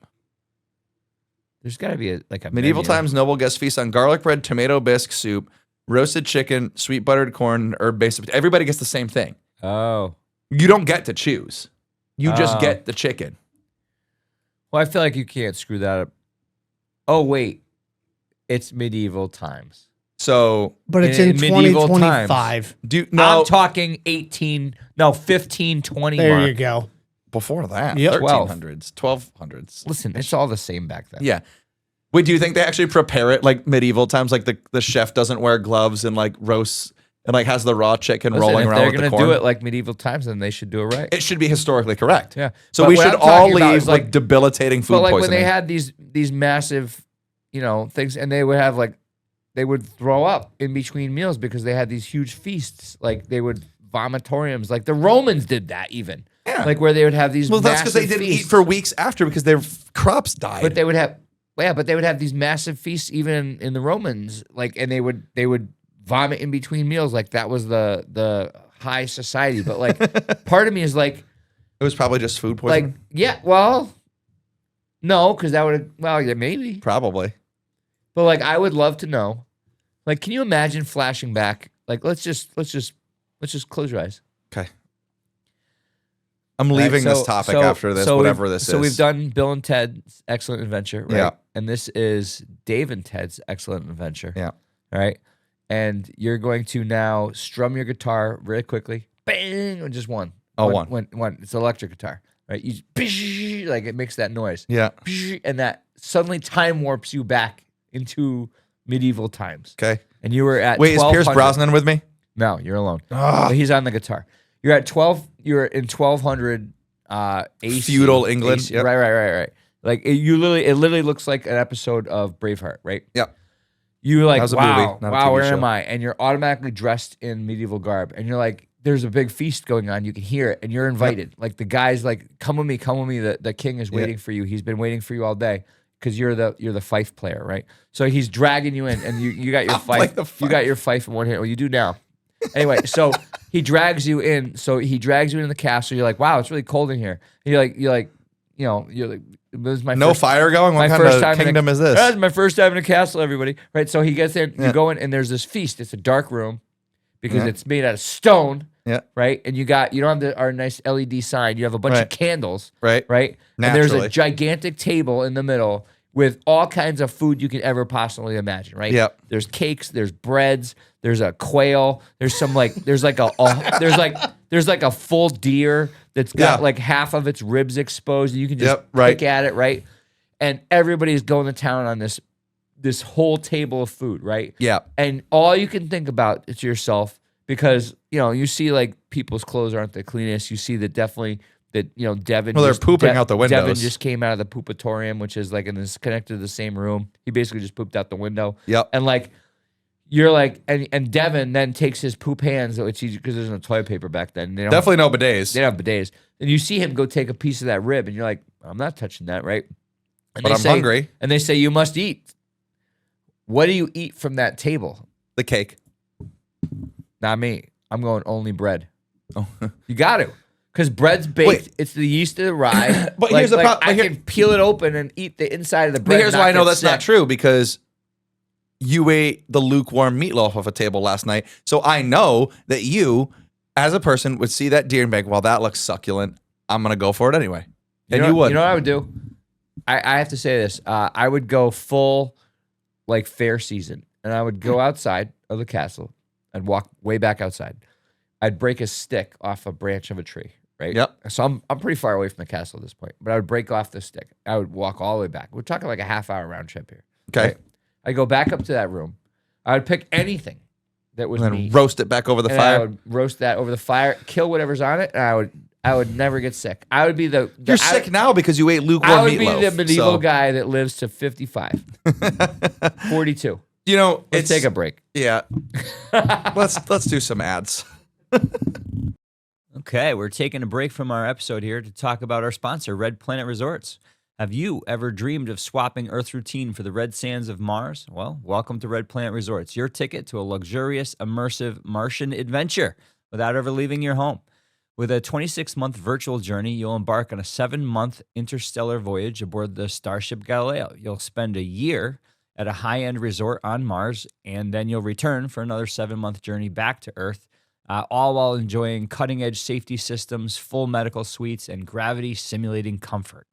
There's got to be a Medieval menu. times noble guest feast on garlic bread, tomato bisque soup, roasted chicken, sweet buttered corn, herb based. Everybody gets the same thing. Oh. You don't get to choose. You just Oh. get the chicken. Well, I feel like you can't screw that up. Oh, wait. it's medieval times. So But it's in medieval 2025. I'm talking 15, 20 There mark. you go. before that, Yep. 1300s, 1200s. Listen, it's all the same back then. Yeah. Wait, do you think they actually prepare it like medieval times? Like the chef doesn't wear gloves and like roasts and like has the raw chicken Listen, rolling if around they're with the gonna corn? do it like medieval times, then they should do it right. It should be historically correct. Yeah. So But we what should I'm all talking about leave is, like debilitating food But like poisoning. when they had these massive, things, and they would have like, they would throw up in between meals because they had these huge feasts. Like they would vomitoriums. Like the Romans did that even. Yeah. Like where they would have these. Well, that's because they massive didn't eat feasts. for weeks after because their crops died. But they would have, but they would have these massive feasts even in the Romans, like, and they would vomit in between meals, like that was the high society. But like, part of me is like, it was probably just food poisoning. like, yeah, well, no, because that would, well, yeah, maybe, Probably. but like, I would love to know, like, can you imagine flashing back? Like, let's just close your eyes. Okay. I'm leaving this topic after this, whatever this is. So we've done Bill and Ted's Excellent Adventure, right? Yeah. And this is Dave and Ted's Excellent Adventure. Yeah. All right. And you're going to now strum your guitar really quickly. Bang! Or just one. Oh, one. It's an electric guitar, right? You just, like it makes that noise. Yeah. And that suddenly time warps you back into medieval times. Okay. And you were at Wait, is Pierce 1200. Brosnan with me? No, you're alone. Ugh. But he's on the guitar. You're at 12. You're in 1200 AC, Feudal England. AC, Yep. Right. Like it literally looks like an episode of Braveheart, right? Yep. You're like, That was a wow, movie, not a TV where show. am I? And you're automatically dressed in medieval garb, and you're like, there's a big feast going on. You can hear it, and you're invited. Like the guy's like, come with me. The king is waiting for you. He's been waiting for you all day. Because you're the fife player, right? So he's dragging you in, and you got your fife. like the You got your fife in one hand. Well, you do now. Anyway, so he drags you in. So he drags you into the castle. You're like, wow, it's really cold in here. And you're like, this is my No first, fire going? What my kind first of time kingdom is this? That's my first time in a castle, everybody. Right? So he gets in. You go in, and there's this feast. It's a dark room because it's made out of stone. Yeah. Right. And you don't have our nice LED sign. You have a bunch of candles. Right. Right. And there's a Naturally. gigantic table in the middle with all kinds of food you can ever possibly imagine, right? Yep. There's cakes, there's breads, there's a quail, there's some there's like a full deer that's got like half of its ribs exposed, and you can just pick at it, right? And everybody's going to town on this whole table of food, right? Yeah. And all you can think about is yourself because you see like people's clothes aren't the cleanest. You see that definitely. That Devin. Well, they're pooping out the windows. Devin just came out of the poopatorium, which is like connected to the same room. He basically just pooped out the window. Yep. And like, you're like, and Devin then takes his poop hands, which because there's no toilet paper back then. They don't Definitely no bidets. They don't have bidets. And you see him go take a piece of that rib, and you're like, I'm not touching that, right? And But I'm hungry. And they say you must eat. What do you eat from that table? The cake. Not me. I'm going only bread. Oh. You got to. Because bread's baked, Wait. it's the yeast of the rye. But here's the problem. I can peel it open and eat the inside of the bread. But here's why I know get that's not sick. true, because you ate the lukewarm meatloaf off a table last night. So I know that you, as a person, would see that deer and be like, well, that looks succulent. I'm going to go for it anyway. And you would. You know what I would do? I have to say this. I would go full, like, fair season. And I would go outside of the castle and walk way back outside. I'd break a stick off a branch of a tree. Right. Yep. So I'm pretty far away from the castle at this point, but I would break off the stick. I would walk all the way back. We're talking like a half-hour round trip here. Okay. Right? I go back up to that room. I would pick anything that was And then meat, roast it back over the and I fire. would roast that over the fire, kill whatever's on it, and I would never get sick. I would be the You're sick now because you ate lukewarm I would meatloaf. be the medieval so- guy that lives to 55, 42. You know, Let's take a break. Yeah. let's do some ads. Okay, we're taking a break from our episode here to talk about our sponsor, Red Planet Resorts. Have you ever dreamed of swapping Earth's routine for the red sands of Mars? Well, welcome to Red Planet Resorts, your ticket to a luxurious, immersive Martian adventure without ever leaving your home. With a 26-month virtual journey, you'll embark on a 7-month interstellar voyage aboard the Starship Galileo. You'll spend a year at a high-end resort on Mars, and then you'll return for another 7-month journey back to Earth, all while enjoying cutting-edge safety systems, full medical suites, and gravity-simulating comfort.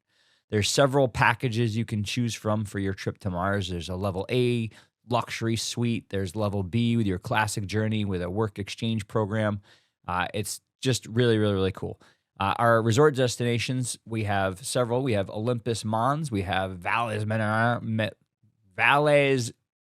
There's several packages you can choose from for your trip to Mars. There's a level A luxury suite. There's level B with your classic journey with a work exchange program. It's just really, really, really cool. Our resort destinations, we have several. We have Olympus Mons. We have Valles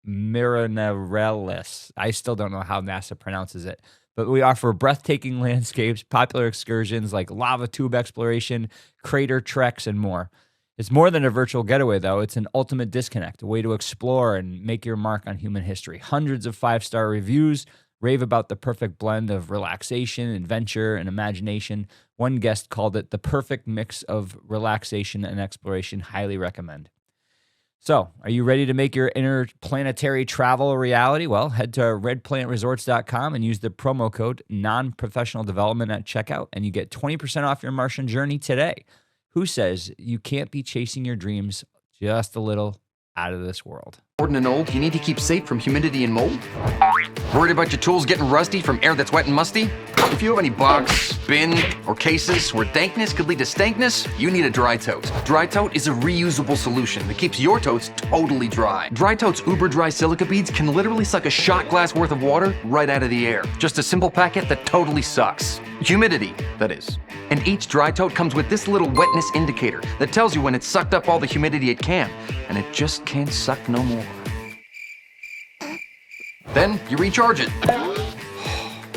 Marineris. I still don't know how NASA pronounces it. But we offer breathtaking landscapes, popular excursions like lava tube exploration, crater treks, and more. It's more than a virtual getaway, though. It's an ultimate disconnect, a way to explore and make your mark on human history. Hundreds of 5-star reviews rave about the perfect blend of relaxation, adventure, and imagination. One guest called it the perfect mix of relaxation and exploration. Highly recommend. So, are you ready to make your interplanetary travel a reality? Well, head to redplanetresorts.com and use the promo code non-professional development at checkout, and you get 20% off your Martian journey today. Who says you can't be chasing your dreams just a little out of this world? Important and old, you need to keep safe from humidity and mold? Worried about your tools getting rusty from air that's wet and musty? If you have any box, bin, or cases where dankness could lead to stankness, you need a Dry Tote. Dry Tote is a reusable solution that keeps your totes totally dry. Dry Tote's uber dry silica beads can literally suck a shot glass worth of water right out of the air. Just a simple packet that totally sucks. Humidity, that is. And each Dry Tote comes with this little wetness indicator that tells you when it's sucked up all the humidity it can, and it just can't suck no more. Then you recharge it.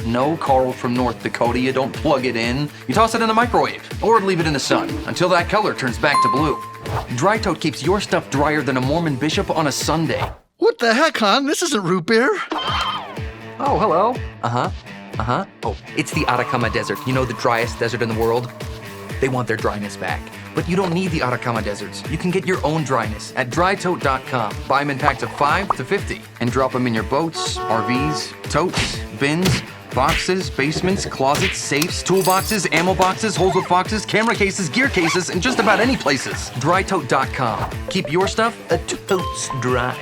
No, Carl from North Dakota, you don't plug it in. You toss it in the microwave or leave it in the sun until that color turns back to blue. Dry Tote keeps your stuff drier than a Mormon bishop on a Sunday. What the heck, hon? This isn't root beer. Oh, hello. Oh, it's the Atacama Desert. You know, the driest desert in the world? They want their dryness back. But you don't need the Atacama deserts. You can get your own dryness at drytote.com. Buy them in packs of 5 to 50 and drop them in your boats, RVs, totes, bins, boxes, basements, closets, safes, toolboxes, ammo boxes, holes with foxes, camera cases, gear cases, and just about any places. Drytote.com. Keep your stuff a totes dry.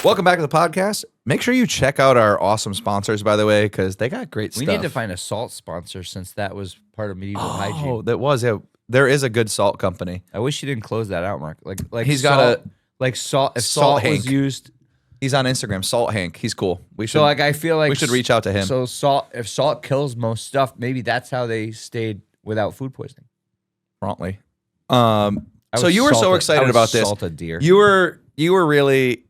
Welcome back to the podcast. Make sure you check out our awesome sponsors, by the way, because they got great We stuff. need to find a salt sponsor since that was part of medieval hygiene. Oh, that was it. There is a good salt company. I wish you didn't close that out, Mark. Like He's salt, got salt. If Salt salt Hank. was used, He's on Instagram, Salt Hank. He's cool. We should. so like I feel like we should reach out to him. So if salt kills most stuff, maybe that's how they stayed without food poisoning. promptly. I So would you were salt so a- excited I would about this. Salt a deer. You were really.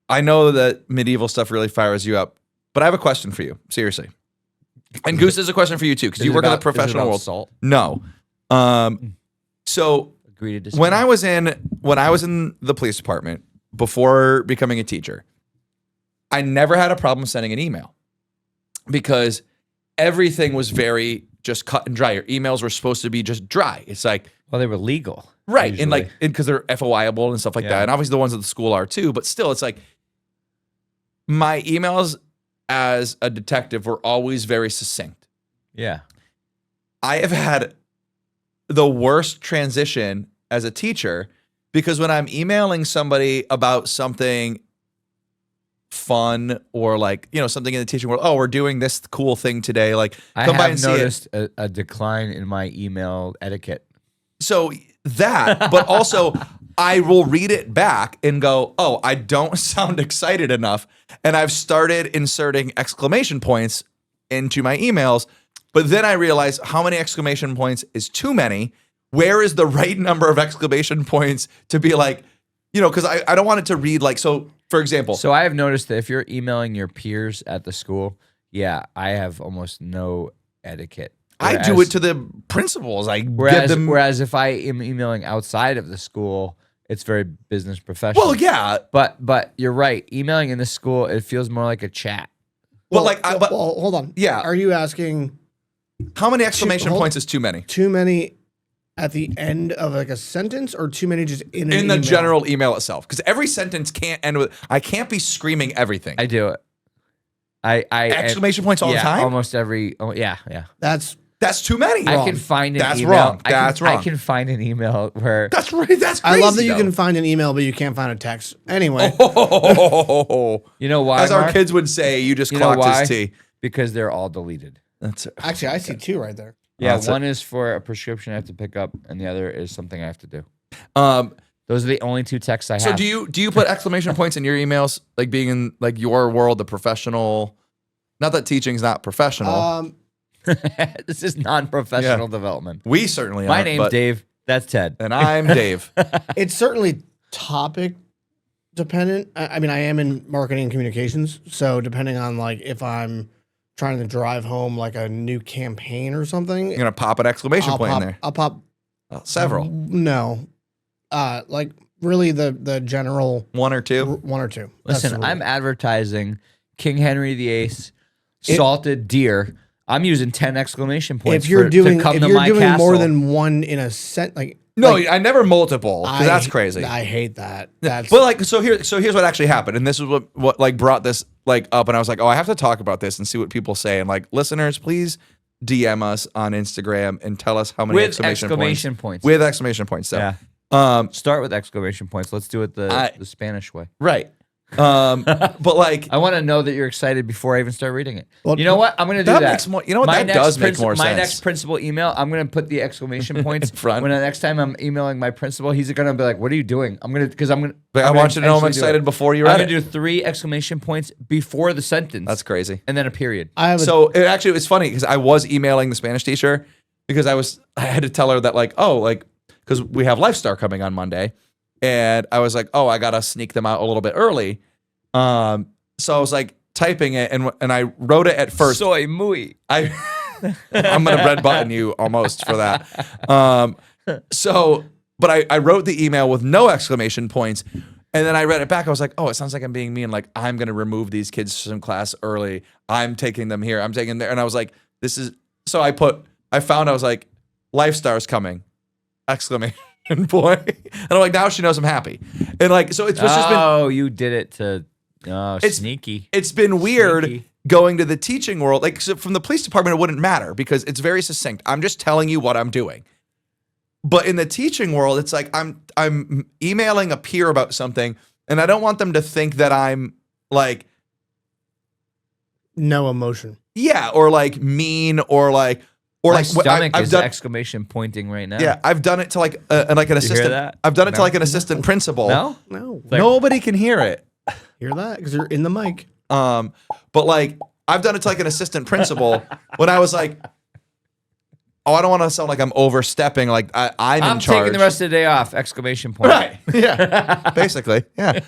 I know that medieval stuff really fires you up, but I have a question for you, seriously. And Goose, is a question for you too, because you work in the professional world. Salt. No. So Agree to disagree. when I was in the police department before becoming a teacher, I never had a problem sending an email because everything was very just cut and dry. Your emails were supposed to be just dry. It's like, Well, they were legal. right. usually. And like, because they're FOIable and stuff like Yeah. that. And obviously the ones at the school are too, but still it's like my emails as a detective were always very succinct. Yeah. I have had the worst transition as a teacher because when I'm emailing somebody about something fun or like, something in the teaching world, oh, we're doing this cool thing today. Like, I come by have and see it. noticed a decline in my email etiquette. So that, but also I will read it back and go, oh, I don't sound excited enough. And I've started inserting exclamation points into my emails. But then I realize how many exclamation points is too many. Where is the right number of exclamation points to be like, because I don't want it to read like, so for example. So I have noticed that if you're emailing your peers at the school, yeah, I have almost no etiquette. I do it to the principals. I give them. Whereas if I am emailing outside of the school, it's very business professional. Well, yeah. But you're right. Emailing in the school, it feels more like a chat. Well, Well, hold on. Yeah. Are you asking How many exclamation hold- points is too many? too many at the end of like a sentence or too many just in an In the email? general email itself, because every sentence can't end with. I can't be screaming everything. I do it. I Exclamation points all the yeah, time. almost every. Oh, yeah. That's too many. I can find an That's email. wrong. I That's can, wrong. I can find an email where That's right. That's crazy. I love that you though. can find an email, but you can't find a text. Anyway, Oh, you know why. as our Mark? kids would say, you just You know clocked why? his T. Because they're all deleted. That's Actually, I see 2 right there. Yeah, That's one is for a prescription I have to pick up, and the other is something I have to do. um. Those are the only 2 texts I have. So do you put exclamation points in your emails, like being in like your world, the professional? Not that teaching's not professional. This is non-professional development. We certainly My aren't, name's but- Dave. That's Ted. and I'm Dave. It's certainly topic dependent. I mean, I am in marketing and communications, so depending on like if I'm trying to drive home like a new campaign or something, You're gonna pop an exclamation point in there. I'll pop Several, No, like really the general 1 or 2. 1 or 2. That's Listen, the I'm rule. advertising King Henry VIII, salted deer. I'm using 10 exclamation points If you're doing to come if to you're my doing castle. more than one in a set, like No, like, I never multiple because that's crazy. I hate that. That's But like, so here's what actually happened, and this is what like brought this like up, and I was like, oh, I have to talk about this and see what people say, and like, listeners, please DM us on Instagram and tell us how many With exclamation points. with exclamation points. So, Yeah. Start with exclamation points. Let's do it the I- Spanish way. right. But like, I want to know that you're excited before I even start reading it. Well, you know what? I'm going to do that that. makes more- you know what? That does make more My sense. next principal email, I'm going to put the exclamation points In front. When the next time I'm emailing my principal, he's going to be like, "What are you doing?" I'm going to Like, I want you to know I'm excited before you read I'm it. going to do 3 exclamation points before the sentence. That's crazy. And then a period. I have a, So it was funny because I was emailing the Spanish teacher because I had to tell her that like, oh, like, because we have Lifestar coming on Monday, and I was like, oh, I gotta sneak them out a little bit early. So I was like typing it, and I wrote it at first. Soy muy. I'm gonna red button you almost for that. But I wrote the email with no exclamation points. And then I read it back. I was like, oh, it sounds like I'm being mean. Like, I'm going to remove these kids from class early. I'm taking them here. I'm taking them there. And I was like, this is, so I was like, Lifestar's coming. Exclamation point. And I'm like, now she knows I'm happy. And like, so it's just been, Oh, you did it to It's- sneaky. it's been weird Sneaky. going to the teaching world. Like, so from the police department, it wouldn't matter because it's very succinct. I'm just telling you what I'm doing. But in the teaching world, it's like I'm emailing a peer about something, and I don't want them to think that I'm like, no emotion. yeah, or like mean, or like, or My like stomach I've is done. exclamation pointing right now. Yeah, I've done it to like an assistant. that? I've done it to No. like an assistant principal. No? No, Like- Nobody can hear it. hear that because you're in the mic. But like I've done it to like an assistant principal when I was like, oh, I don't want to sound like I'm overstepping. Like I'm in charge. taking the rest of the day off! Exclamation point. Right. Yeah. Basically. Yeah.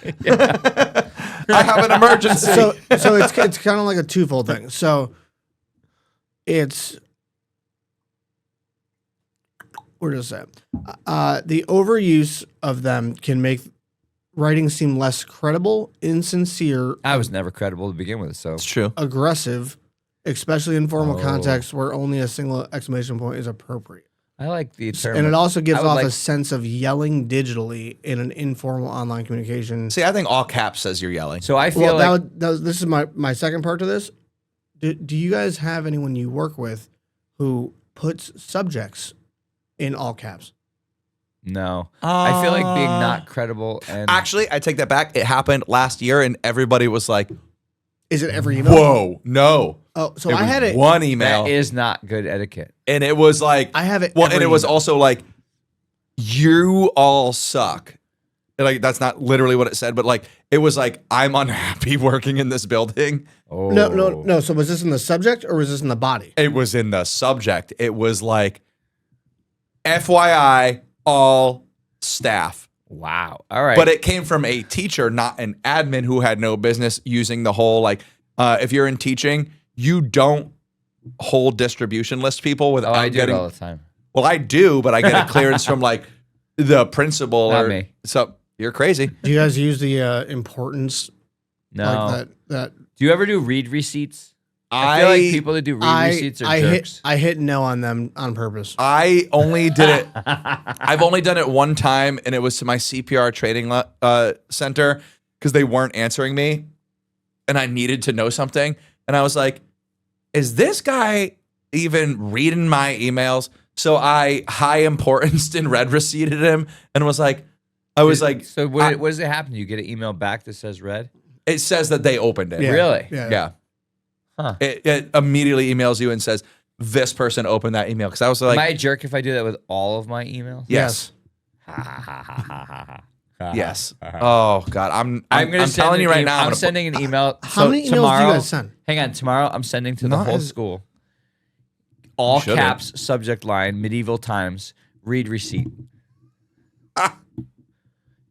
I have an emergency. So it's kind of like a twofold thing. So it's where does that? The overuse of them can make writing seem less credible, insincere, I was never credible to begin with, so it's true. aggressive, especially in formal Oh. contexts where only a single exclamation point is appropriate. I like the term. And it also gives I would off like- a sense of yelling digitally in an informal online communication. See, I think all caps says you're yelling. So I feel Well, like this is my second part to this. Do you guys have anyone you work with who puts subjects in all caps? no. I feel like being not credible and Actually, I take that back. It happened last year, and everybody was like, Is it every email? "Whoa, no!" Oh, so It I was had it. one email, that is not good etiquette. and it was like, I have it. well, and every it was email. also like, "You all suck." And, like that's not literally what it said, but like it was like, "I'm unhappy working in this building." Oh No. So was this in the subject or was this in the body? It was in the subject. It was like, "FYI, all staff." Wow. All right. But it came from a teacher, not an admin who had no business using the whole like, if you're in teaching, you don't hold distribution list people without I do getting. it all the time. Well, I do, but I get a clearance from like the principal Not or me. so. You're crazy. Do you guys use the importance No. like that? Do you ever do read receipts? I feel like people that do read receipts are jerks. I hit no on them on purpose. I only did it. I've only done it one time, and it was to my CPR training center because they weren't answering me, and I needed to know something. And I was like, "Is this guy even reading my emails?" So I high importance and read receipted him, and was like, "I was like, so what does it happen? You get an email back that says read? it says that they opened it." Yeah. Really? Yeah. Yeah. it immediately emails you and says, this person opened that email. Because I was like, Am I a jerk if I do that with all of my emails? yes. Yes. Oh God, I'm telling you right now. I'm sending an email. How many emails do you guys send? Hang on. Tomorrow, I'm sending to the Not whole as- school. All should've. caps, subject line, medieval times, read receipt.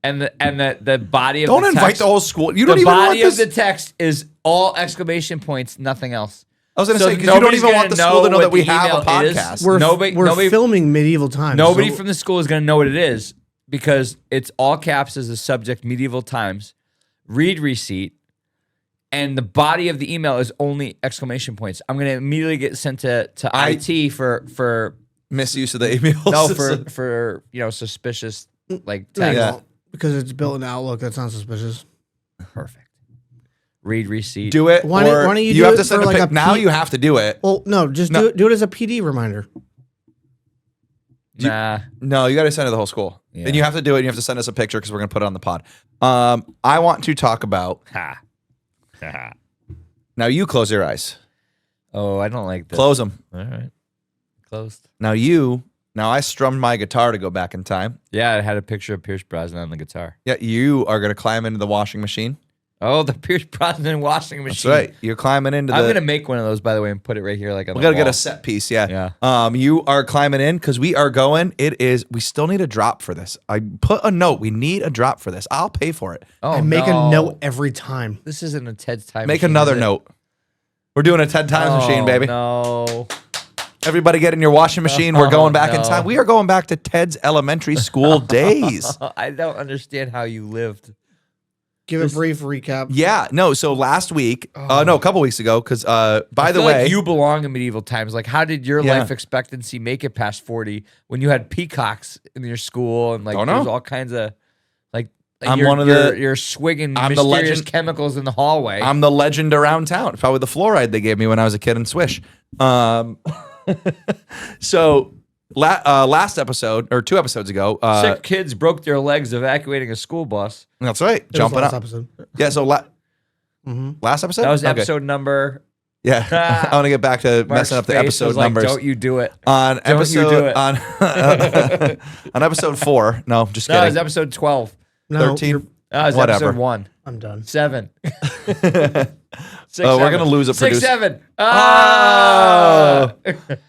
And the body of Don't the invite text, the whole school. You don't the even want body of this. the text is all exclamation points, nothing else. I was going to So say, because you don't nobody's even want the gonna school to know know that we what the have a email is. podcast. We're Nobody- filming medieval times. Nobody so- from the school is going to know what it is because it's all caps as the subject, medieval times, read receipt, and the body of the email is only exclamation points. I'm going to immediately get sent to IT for Misuse of the emails. no for suspicious like text. Yeah. because it's built in Outlook. That's not suspicious. Perfect. Read receipt. Do it. Why or don't you you do have it to send for a like pic. a Now P- you have to do it. Well, no, just No. do it as a PD reminder. Nah. No, you got to send it to the whole school. Yeah. Then you have to do it. And you have to send us a picture because we're going to put it on the pod. I want to talk about. Ha. Now you close your eyes. Oh, I don't like this. Close them. All right. Closed. Now I strummed my guitar to go back in time. Yeah, I had a picture of Pierce Brosnan on the guitar. Yeah, you are going to climb into the washing machine. Oh, the Pierce Brosnan washing That's machine. right. You're climbing into I'm the. gonna make one of those, by the way, and put it right here, like on We the got to get wall. a set piece. Yeah. Yeah. You are climbing in because we are going. We still need a drop for this. I put a note. We need a drop for this. I'll pay for it. Oh, I make no. a note every time. This isn't a Ted's time. Make machine, another is it? note. We're doing a 10 times machine, baby. No. Everybody get in your washing machine. We're going back in no. time. We are going back to Ted's elementary school days. I don't understand how you lived. Give a brief recap. Yeah, no. So last week, a couple weeks ago, because by I the feel way, like you belong in medieval times. Like, how did your Yeah. life expectancy make it past 40 when you had peacocks in your school and like Don't know. there's all kinds of like I'm you're, one of the- you're swigging I'm the mysterious legend- chemicals in the hallway. I'm the legend around town. Probably the fluoride they gave me when I was a kid in Swish. So last episode or 2 episodes ago, Sick kids broke their legs evacuating a school bus. that's right, It was jumping last up. episode. Yeah. So last episode. That was Okay. episode number. Yeah, I want to get back to Mark's messing up the face episode was like, numbers. Don't you do it? On Don't you episode do it. on on episode 4. No, just No, it kidding. was episode 12. No, 13. you're- No, it was Whatever. episode 1. I'm done. 7. 6, Oh, we're 7. gonna lose a 6, producer. 7. Oh. Ah!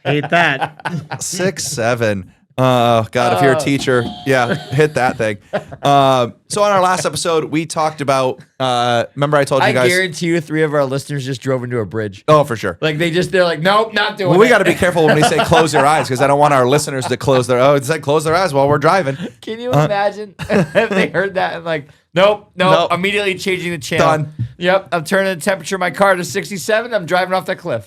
Hate that. 6, 7. Oh God! If you're a teacher, yeah, hit that thing. So on our last episode, we talked about. Remember, I told you I guys. guarantee you 3 of our listeners just drove into a bridge. Oh, for sure. Like they're like, nope, not doing Well, it. we got to be careful when we say close your eyes because I don't want our listeners to close their. Oh, it said close their eyes while we're driving. Can you imagine if they heard that and like, nope, Nope. immediately changing the channel. Done. Yep, I'm turning the temperature of my car to 67. I'm driving off the cliff.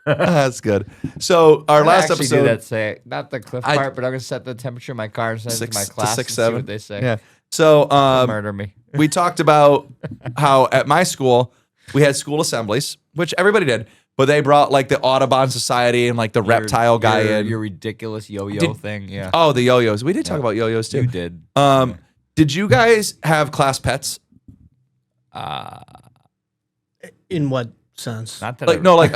That's good. So our last actually episode. do that say not the cliff I- part, but I'm gonna set the temperature of my car and send it to my 6 to class 6, and 7. see what they say. Yeah. So Murder me. we talked about how at my school we had school assemblies, which everybody did, but they brought like the Audubon Society and like the reptile guy in. Your ridiculous yo-yo Did- thing. Yeah. Oh, the yo-yos. We did talk about yo-yos too. You did. Did you guys have class pets? In what sense? Not that Like I- no, like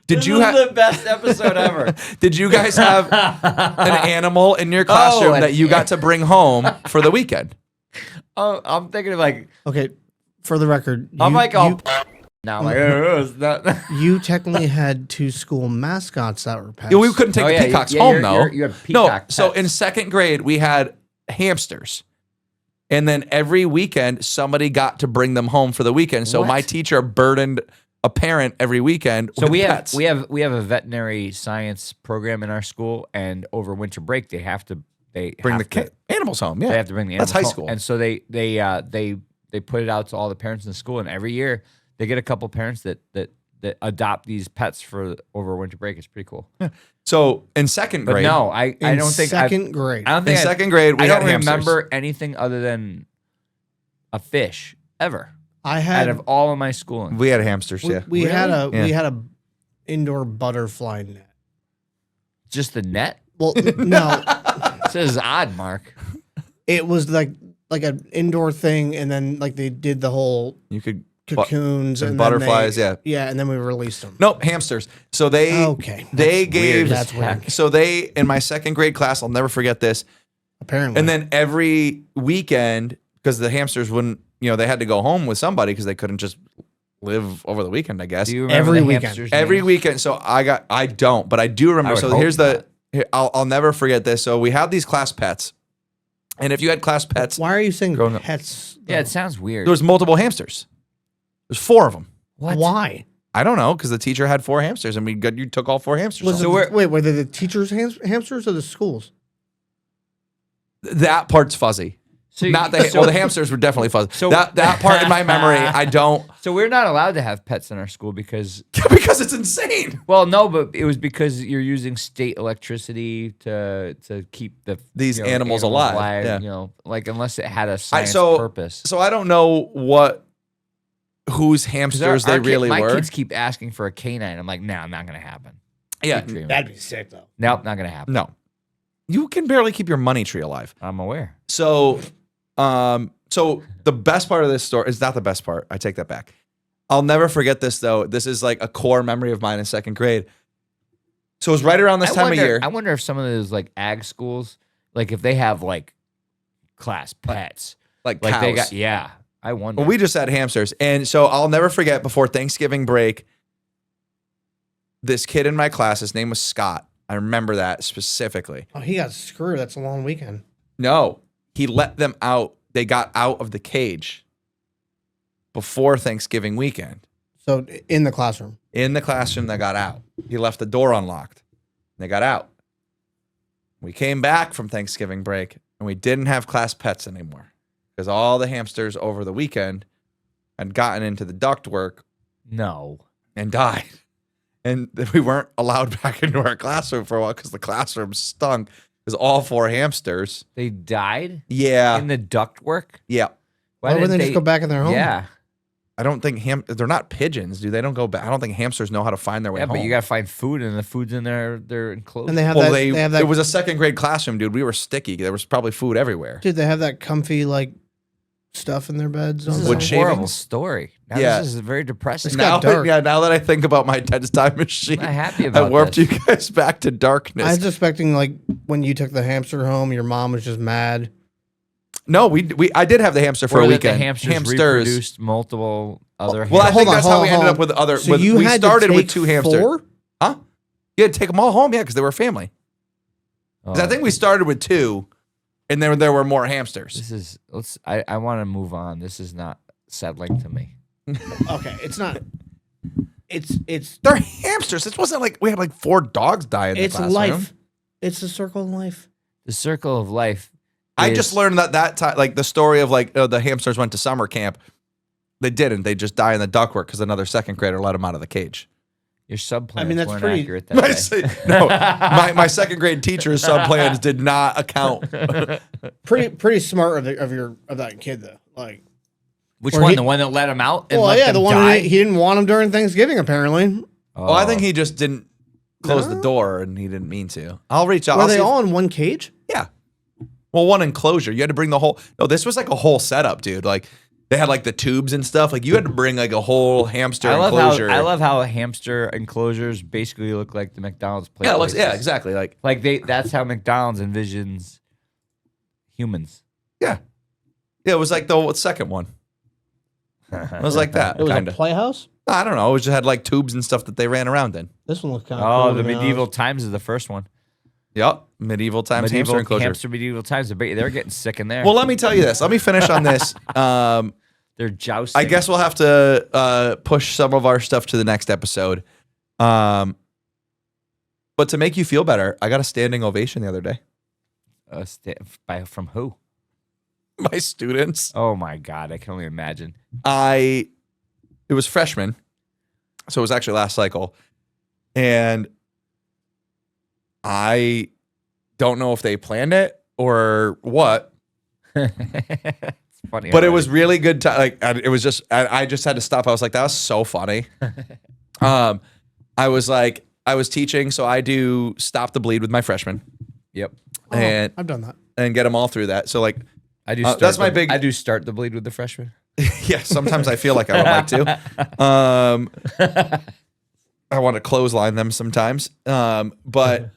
did you This is have? the best episode ever? Did you guys have an animal in your classroom an that you got to bring home for the weekend? Oh, I'm thinking of like Okay, for the record, I'm you, like all now. I'm like, it's not. you technically had 2 school mascots that were pets. Yeah, we couldn't take Oh, the yeah, peacocks yeah, home you're- though. you had No, peacock so pets. in 2nd grade we had hamsters. And then every weekend, somebody got to bring them home for the weekend. So What? my teacher burdened a parent every weekend So with we pets. have a veterinary science program in our school, and over winter break they have to bring the animals home. Yeah, they have to bring the That's animals high home. school. And so they put it out to all the parents in the school, and every year they get a couple parents that adopt these pets for over winter break. It's pretty cool. So in 2nd But grade, no, I in don't think I've- 2nd grade. I don't in think 2nd grade we I had don't hamsters. remember anything other than a fish ever I out had of all of my schooling. We had hamsters. we, Yeah, we had a Yeah. we had a indoor butterfly net. Just the net. Well, no, This is odd, Mark. it was like like an indoor thing, and then like they did the whole You could cocoons and and butterflies, then yeah. and then we released them. No, hamsters. So they Okay, they gave That's weird. so they in my second grade class, I'll never forget this. Apparently, And then every weekend, because the hamsters wouldn't, they had to go home with somebody because they couldn't just live over the weekend, I guess. Do you remember Every the weekend. hamsters' Every names? weekend. So I don't, but I do remember. I would So hope here's the, not. I'll never forget this. So we had these class pets. And if you had class pets, why are you saying Growing up. pets? Yeah, though? it sounds weird. there was multiple hamsters. There's 4 of them. What? Why? I don't know, because the teacher had 4 hamsters and you took all 4 hamsters. Was home. it, wait, were they the teachers' hamsters or the schools? That part's fuzzy. So Not the well, the hamsters were definitely fuzzy. So- that part in my memory, I don't So we're not allowed to have pets in our school because, because it's insane. well, no, but it was because you're using state electricity to keep These animals alive, yeah. Like unless it had a science so- purpose. So I don't know whose 'Cause hamsters our they really my were. kids keep asking for a canine. I'm like, nah, not gonna happen. Yeah, Keep dreaming. That'd be sick though. Nope, not gonna happen. no, you can barely keep your money tree alive. I'm aware. So, so the best part of this story is not the best part. I take that back. I'll never forget this though. This is like a core memory of mine in second grade. So it was right around this time of year. I wonder if some of those like ag schools, like if they have like class pets, like like cows. they got, yeah. I wonder. Well, we just had hamsters. And so I'll never forget before Thanksgiving break, this kid in my class, his name was Scott. I remember that specifically. Oh, he got screwed. That's a long weekend. No, he let them out. They got out of the cage before Thanksgiving weekend. So in the classroom. In the classroom, they got out. He left the door unlocked. They got out. We came back from Thanksgiving break and we didn't have class pets anymore because all the hamsters over the weekend had gotten into the ductwork no. and died. And we weren't allowed back into our classroom for a while because the classroom stunk. Because all 4 hamsters. They died Yeah. in the ductwork. Yeah. Why wouldn't they just go back in their home? Yeah. I don't think they're not pigeons, dude. They don't go back. I don't think hamsters know how to find their way Yeah, home. but you gotta find food, and the food's in their enclosure. And they have well, that. They have that. it was a second grade classroom, dude. We were sticky. There was probably food everywhere. Dude, they have that comfy like stuff in their beds. This on is Wood a the- horrible shavings? story. Now Yeah. this is very depressing. It's Now, got dark. now that I think about my Ted's time machine, I'm not happy I about warped this. you guys back to darkness. I was expecting like when you took the hamster home, your mom was just mad. No, I did have the hamster for Or a that weekend. the hamsters reproduced multiple other Well, I hamsters. think Hold that's on, how we hold ended on. up with other. So with, you we had started to with take 2 hamsters. 4? Huh? You had to take them all home, yeah, because they were a family. 'Cause I Oh, think we started with 2, and then there were more hamsters. this is. I want to move on. This is not settling to me. Okay, it's not. It's They're hamsters. This wasn't like we had like 4 dogs die in the it's classroom. life. It's the circle of life. The circle of life. I is- just learned that time, like the story of like the hamsters went to summer camp. They didn't. They just die in the ductwork because another second grader let them out of the cage. Your subplans I mean, that's weren't pretty- accurate that My, day. no, my second grade teacher's subplans did not account. Pretty smart of that kid though. Like, Which or one? he- The one that let him out? And well, let yeah, them the one die? he didn't want him during Thanksgiving apparently. Oh. Well, I think he just didn't close the door and he didn't mean to. I'll reach out. Were I'll they see if- all in one cage? Yeah. Well, one enclosure. You had to bring the whole. No, this was like a whole setup, dude. Like they had like the tubes and stuff. Like you had to bring like a whole hamster enclosure. I love how hamster enclosures basically look like the McDonald's plate. Yeah, it looks, yeah, places. exactly. Like That's how McDonald's envisions humans. yeah, it was like the second one. It was like that It was kind a of. playhouse. I don't know. It just had like tubes and stuff that they ran around in. This one looks kind of Oh, cool. the to be medieval honest. times is the first one. Yep, medieval times hamster enclosure. medieval times. They're getting sick in there. Well, let me tell you this. Let me finish on this. They're jousting. I guess we'll have to push some of our stuff to the next episode. But to make you feel better, I got a standing ovation the other day. From who? My students. Oh my God, I can only imagine. It was freshman, so it was actually last cycle, and I don't know if they planned it or what, It's funny, but it already. was really good. It was just I just had to stop. I was like, that was so funny. I was teaching, so I do stop the bleed with my freshmen Yep. Oh, and I've done that. get them all through that. So like I do. That's my big. I do start the bleed with the freshmen. Yeah, sometimes I feel like I would like to. I want to clothesline them sometimes. But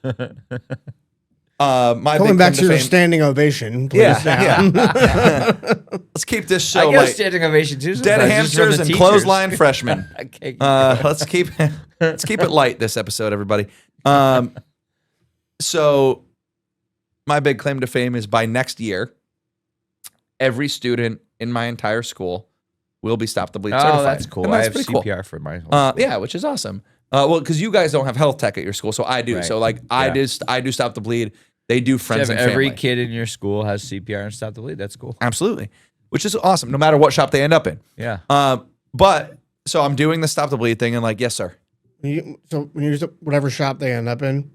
my Going big back claim to your fame- standing ovation, please. Yeah. Let's keep this show I get a light. standing ovation too. Dead sometimes, just from hamsters the and teachers. clothesline freshmen. Okay. Let's keep it light this episode, everybody. So my big claim to fame is by next year, every student in my entire school will be Stop the Bleed certified. Oh, that's cool. And I that's have pretty cool. CPR for my whole school. Yeah, which is awesome. Well, because you guys don't have health tech at your school, so I do. Right. So like I do Stop the Bleed. They do friends and every family. kid in your school has CPR and Stop the Bleed. That's cool. Absolutely, which is awesome. No matter what shop they end up in. Yeah. But so I'm doing the Stop the Bleed thing, and like, yes, sir. So when you whatever shop they end up in,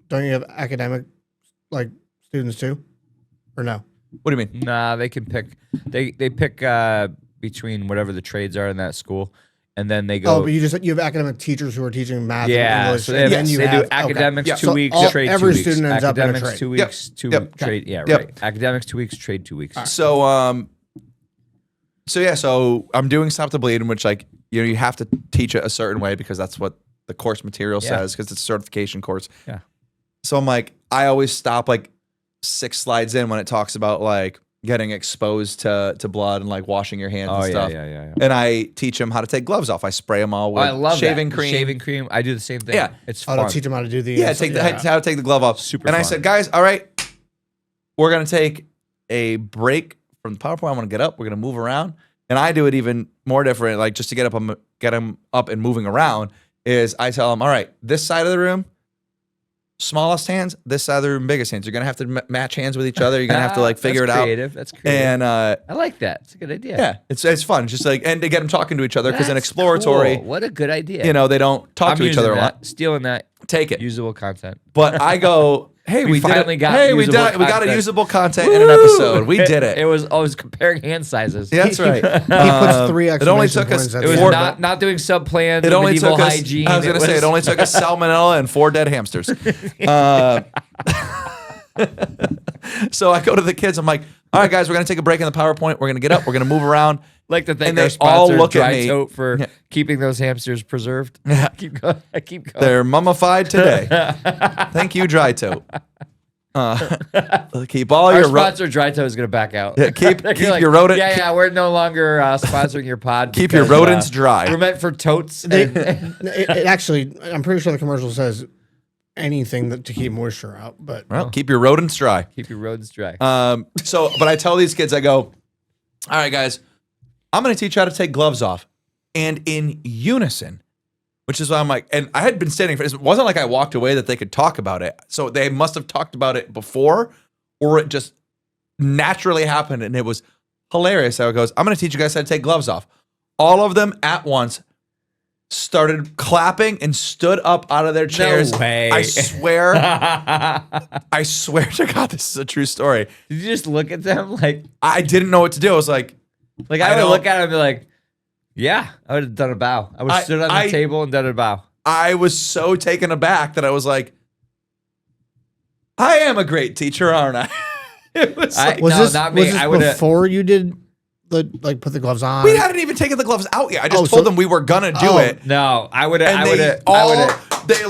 don't you have academic like students too, or no? What do you mean? Nah, they can pick. They pick between whatever the trades are in that school, and then they go. Oh, but you have academic teachers who are teaching math yeah, and English. so they, and have, then you they have, do academics Yeah. 2 So weeks, all- trade every 2 weeks. student ends up in a Academics trade. 2 Yep. weeks, two Yep. trade. Yeah, Yep. right. Academics 2 weeks, trade 2 weeks. So so I'm doing Stop the Bleed, in which like you have to teach it a certain way because that's what the course material Yeah. says because it's a certification course. Yeah. So I'm like, I always stop like 6 slides in when it talks about like getting exposed to blood and like washing your hands Oh and stuff. yeah. And I teach them how to take gloves off. I spray them all with I love shaving that. cream. Shaving cream. I do the same thing. Yeah. It's Oh, fun. to teach them how to do the Yeah, how to take the glove off. Super And I fun. said, guys, all right, we're gonna take a break from the PowerPoint. I want to get up. We're gonna move around, and I do it even more different. Like just to get them up and moving around is I tell them, all right, this side of the room, smallest hands. This side of the room, biggest hands. You're gonna have to match hands with each other. You're gonna have to like figure it That's out. creative. That's creative. And I like that. It's a good idea. yeah, it's fun. Just like and to get them talking to each other because in That's exploratory, cool. What a good idea. you know, they don't talk I'm to each other a using lot. that, stealing that Take it. usable content. But I go, hey, we finally did it. got Hey, we usable did it. We got a content. usable content in an episode. We did it. It was always comparing hand sizes. Yeah, that's right. He puts 3 it only exclamation took us. points at It the was end. not doing sub plans. It only medieval took us. hygiene. I was going to say it only took us salmonella and 4 dead hamsters. So I go to the kids. I'm like, all right, guys, we're going to take a break in the PowerPoint. We're going to get up. We're going to move around. like to thank and our they all sponsor, look at Dry me. Tote, for Yeah. keeping those hamsters preserved. Keep going. I keep going. They're mummified today. Thank you, Dry Tote. Keep all Our your sponsor, Dry Tote, is going to back out. Yeah, keep You're like, your rodent. Yeah, we're no longer sponsoring your pod. Keep your because, rodents dry. We're meant for totes. It actually, I'm pretty sure the commercial says anything to keep moisture out. But Well, keep your rodents dry. Keep your rodents dry. But I tell these kids, I go, all right, guys, I'm going to teach you how to take gloves off. And in unison, which is why I'm like, and I had been standing for it wasn't like I walked away that they could talk about it. So they must have talked about it before, or it just naturally happened. And it was hilarious how it goes, I'm going to teach you guys how to take gloves off. All of them at once started clapping and stood up out of their chairs. way. I swear to God, this is a true story. Did you just look at them like I didn't know what to do. I was like, I would don't- look at them and be like, yeah, I would have done a bow. I would have stood on the table and done a bow. I was so taken aback that I was like, I am a great teacher, aren't I? It was like, was No, this, not me. was this I would've- before you did put the gloves on? we hadn't even taken the gloves out yet. I just Oh, told so- them we were gonna do Oh. it. No, I would have. And I would they have. all, they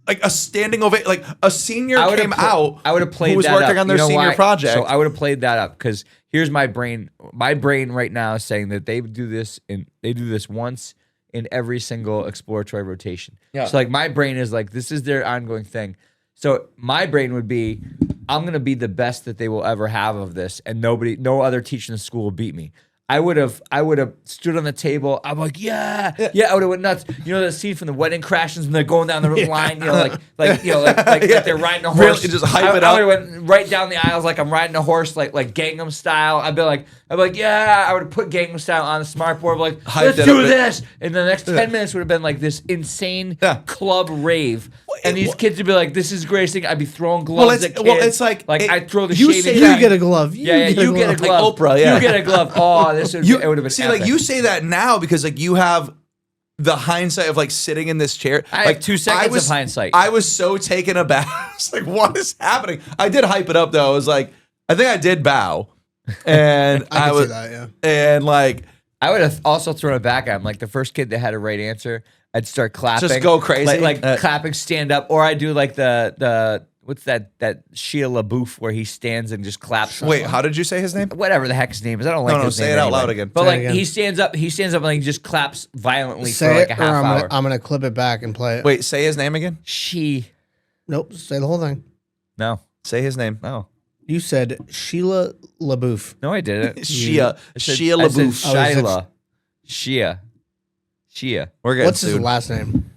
like a standing ovation, like a senior came out. I would have played who was that working up. on their You know senior why? project. So I would have played that up because here's my brain. My brain right now is saying that they do this once in every single exploratory rotation. Yeah. So like my brain is like, this is their ongoing thing. So my brain would be, I'm gonna be the best that they will ever have of this, and no other teacher in the school will beat me. I would have stood on the table. I'm like, yeah. I would have went nuts. You know the scene from the Wedding Crashers when they're going down the line, like they're riding a horse. Really, just hype it I up. would have went right down the aisles like I'm riding a horse, like Gangnam Style. I'd be like, yeah. I would have put Gangnam Style on the smartboard, like, Hyped let's it do up. this. And the next 10 minutes would have been like this insane Yeah. club rave. And these kids would be like, this is the greatest thing. I'd be throwing Well, gloves it's- at kids. well, it's like- I'd throw the you shaving say You that- get a glove. you get a glove. Like Oprah, yeah. You get a glove. Oh, it would have been see, epic. like you say that now because like you have the hindsight of like sitting in this chair. I have like 2 seconds of hindsight. I was so taken aback. I was like, what is happening? I did hype it up though. I was like, I think I did bow. And I can was see that, yeah. and like I would have also thrown it back at him. Like the first kid that had a right answer, I'd start clapping. Just go crazy? Like clapping, stand up. Or I do like the what's that Shia LaBeouf where he stands and just claps. wait, how did you say his name? Whatever the heck his name is. I don't like No, his name say it out anyway. loud again. But Say it like again. he stands up and like just claps violently for Say like it, a or half hour. I'm gonna clip it back and play it. Wait, say his name again. Nope, say the whole thing. No. Say his name. No. You said Sheila LaBeouf. No, I didn't. Shia I said LaBeouf. Shia. Shia. We're getting What's his sued. last name?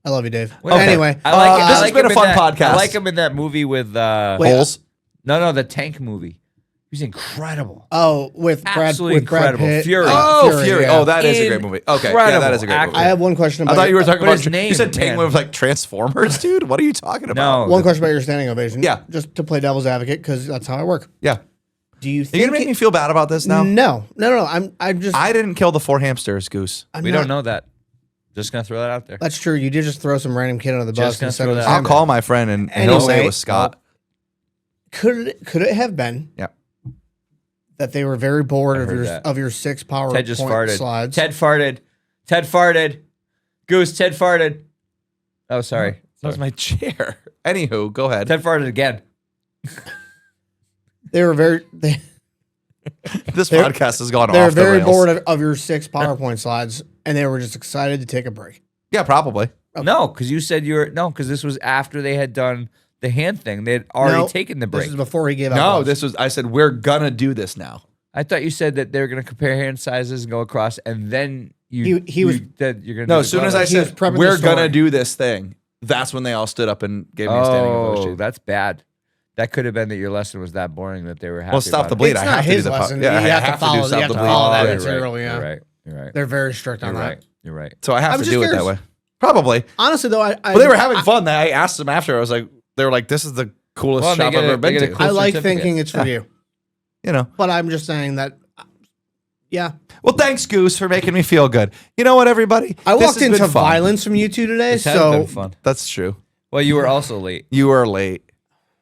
I love you, Dave. Whatever. Anyway, I like this I has like been him a in fun that- podcast. I like him in that movie with Wait, Holes. no, the tank movie. He was incredible. with Brad Absolutely with Brad incredible. Pitt. Fury. Oh, Fury. yeah. Oh, that is a great movie. Okay, yeah, that Incredible is a great movie. actor. I have one question I about thought you were talking but about. his name, you said tank man. movie with like Transformers, dude. What are you talking about? No. one question about your standing ovation. Yeah. Just to play devil's advocate because that's how I work. Yeah. Do you Are you think gonna make me feel bad about this now? No. I'm just I didn't kill the 4 hamsters, Goose. I'm We not- don't know that. Just gonna throw that out there. That's true. You did just throw some random kid under the Just bus gonna instead throw of that Sam. I'll call my friend and he'll say it Anyway. was Scott. Could it have been Yeah. that they were very bored of heard your that. of your 6 PowerPoint Ted just farted. slides? Ted farted. Ted farted. Goose. Ted farted. Oh, sorry. That was my chair. Anywho, go ahead. Ted farted again. They were very This podcast has gone they were off the very rails. bored of your 6 PowerPoint slides, and they were just excited to take a break. Yeah, probably. No, because you said you were because this was after they had done the hand thing. They had already No, taken the This break. is before he gave out. No, gloves. this was. I said we're gonna do this now. I thought you said that they were going to compare hand sizes and go across, and then you He was- said you're going to. No, as soon as I He was said prepping the we're story. gonna do this thing, that's when they all stood up and gave me a standing Oh, ovation. that's bad. That could have been that your lesson was that boring that they were happy. Well, stop about the it. bleed. It's I not have to do his the lesson. Yeah, You I have to have to follow- do you stop have the to bleed. follow that You're material, yeah. You're right. You're right. They're very strict on You're that. right. You're right. So I have I'm to just do it that curious. way. Probably. Honestly, though, I But they were having fun. I asked them after. I was like, they were like, "This is the coolest Well, they shop get I've a- ever been they get a to." cool I like certificate. thinking it's for you, You know. but I'm just saying that. Yeah, Well, thanks, Goose, for making me feel good. You know what, everybody? I This walked has been into fun. violence from you two today, This has so been fun. That's true. Well, you were also late. You were late.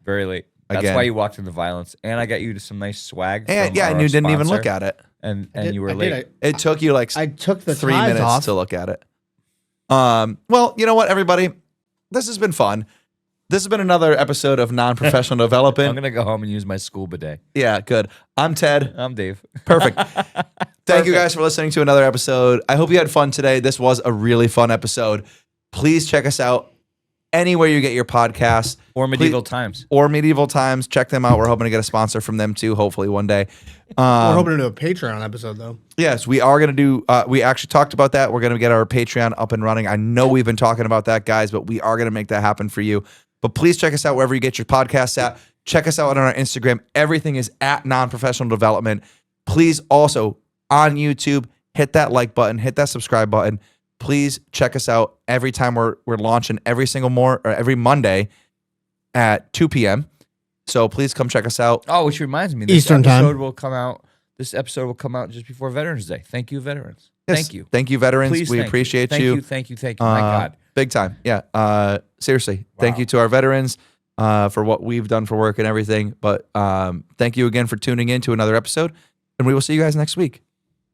Very late. That's Again. why you walked into violence, and I got you to some nice swag. And from yeah, our and you didn't even sponsor, look at it. and did- you were I late. did. It took you like I took the 3 ties minutes off. to look at it. Well, you know what, everybody? This has been fun. This has been another episode of Non-Professional I'm Development. gonna go home and use my school bidet. Yeah, good. I'm Ted. I'm Dave. Perfect. Thank you guys for listening to another episode. I hope you had fun today. This was a really fun episode. Please check us out anywhere you get your podcasts. Or medieval times. Or Medieval Times. Check them out. We're hoping to get a sponsor from them too, hopefully one day. We're hoping to do a Patreon episode though. Yes, we are going to do, we actually talked about that. We're going to get our Patreon up and running. I know we've been talking about that, guys, but we are going to make that happen for you. But please check us out wherever you get your podcasts at. Check us out on our Instagram. Everything is at Non-Professional Development. Please also on YouTube, hit that like button, hit that subscribe button. Please check us out every time we're launching every Monday at 2 p.m. So please come check us out. Oh, which reminds me, Eastern time. This episode will come out just before Veterans Day. Thank you, veterans. Yes, Thank you. Thank you, veterans. Please, we thank appreciate Thank you. you. Thank you. Thank you. My God. Big time. Yeah. Seriously. Thank you to our veterans for what we've done for work and everything. But thank you again for tuning in to another episode. And we will see you guys next week.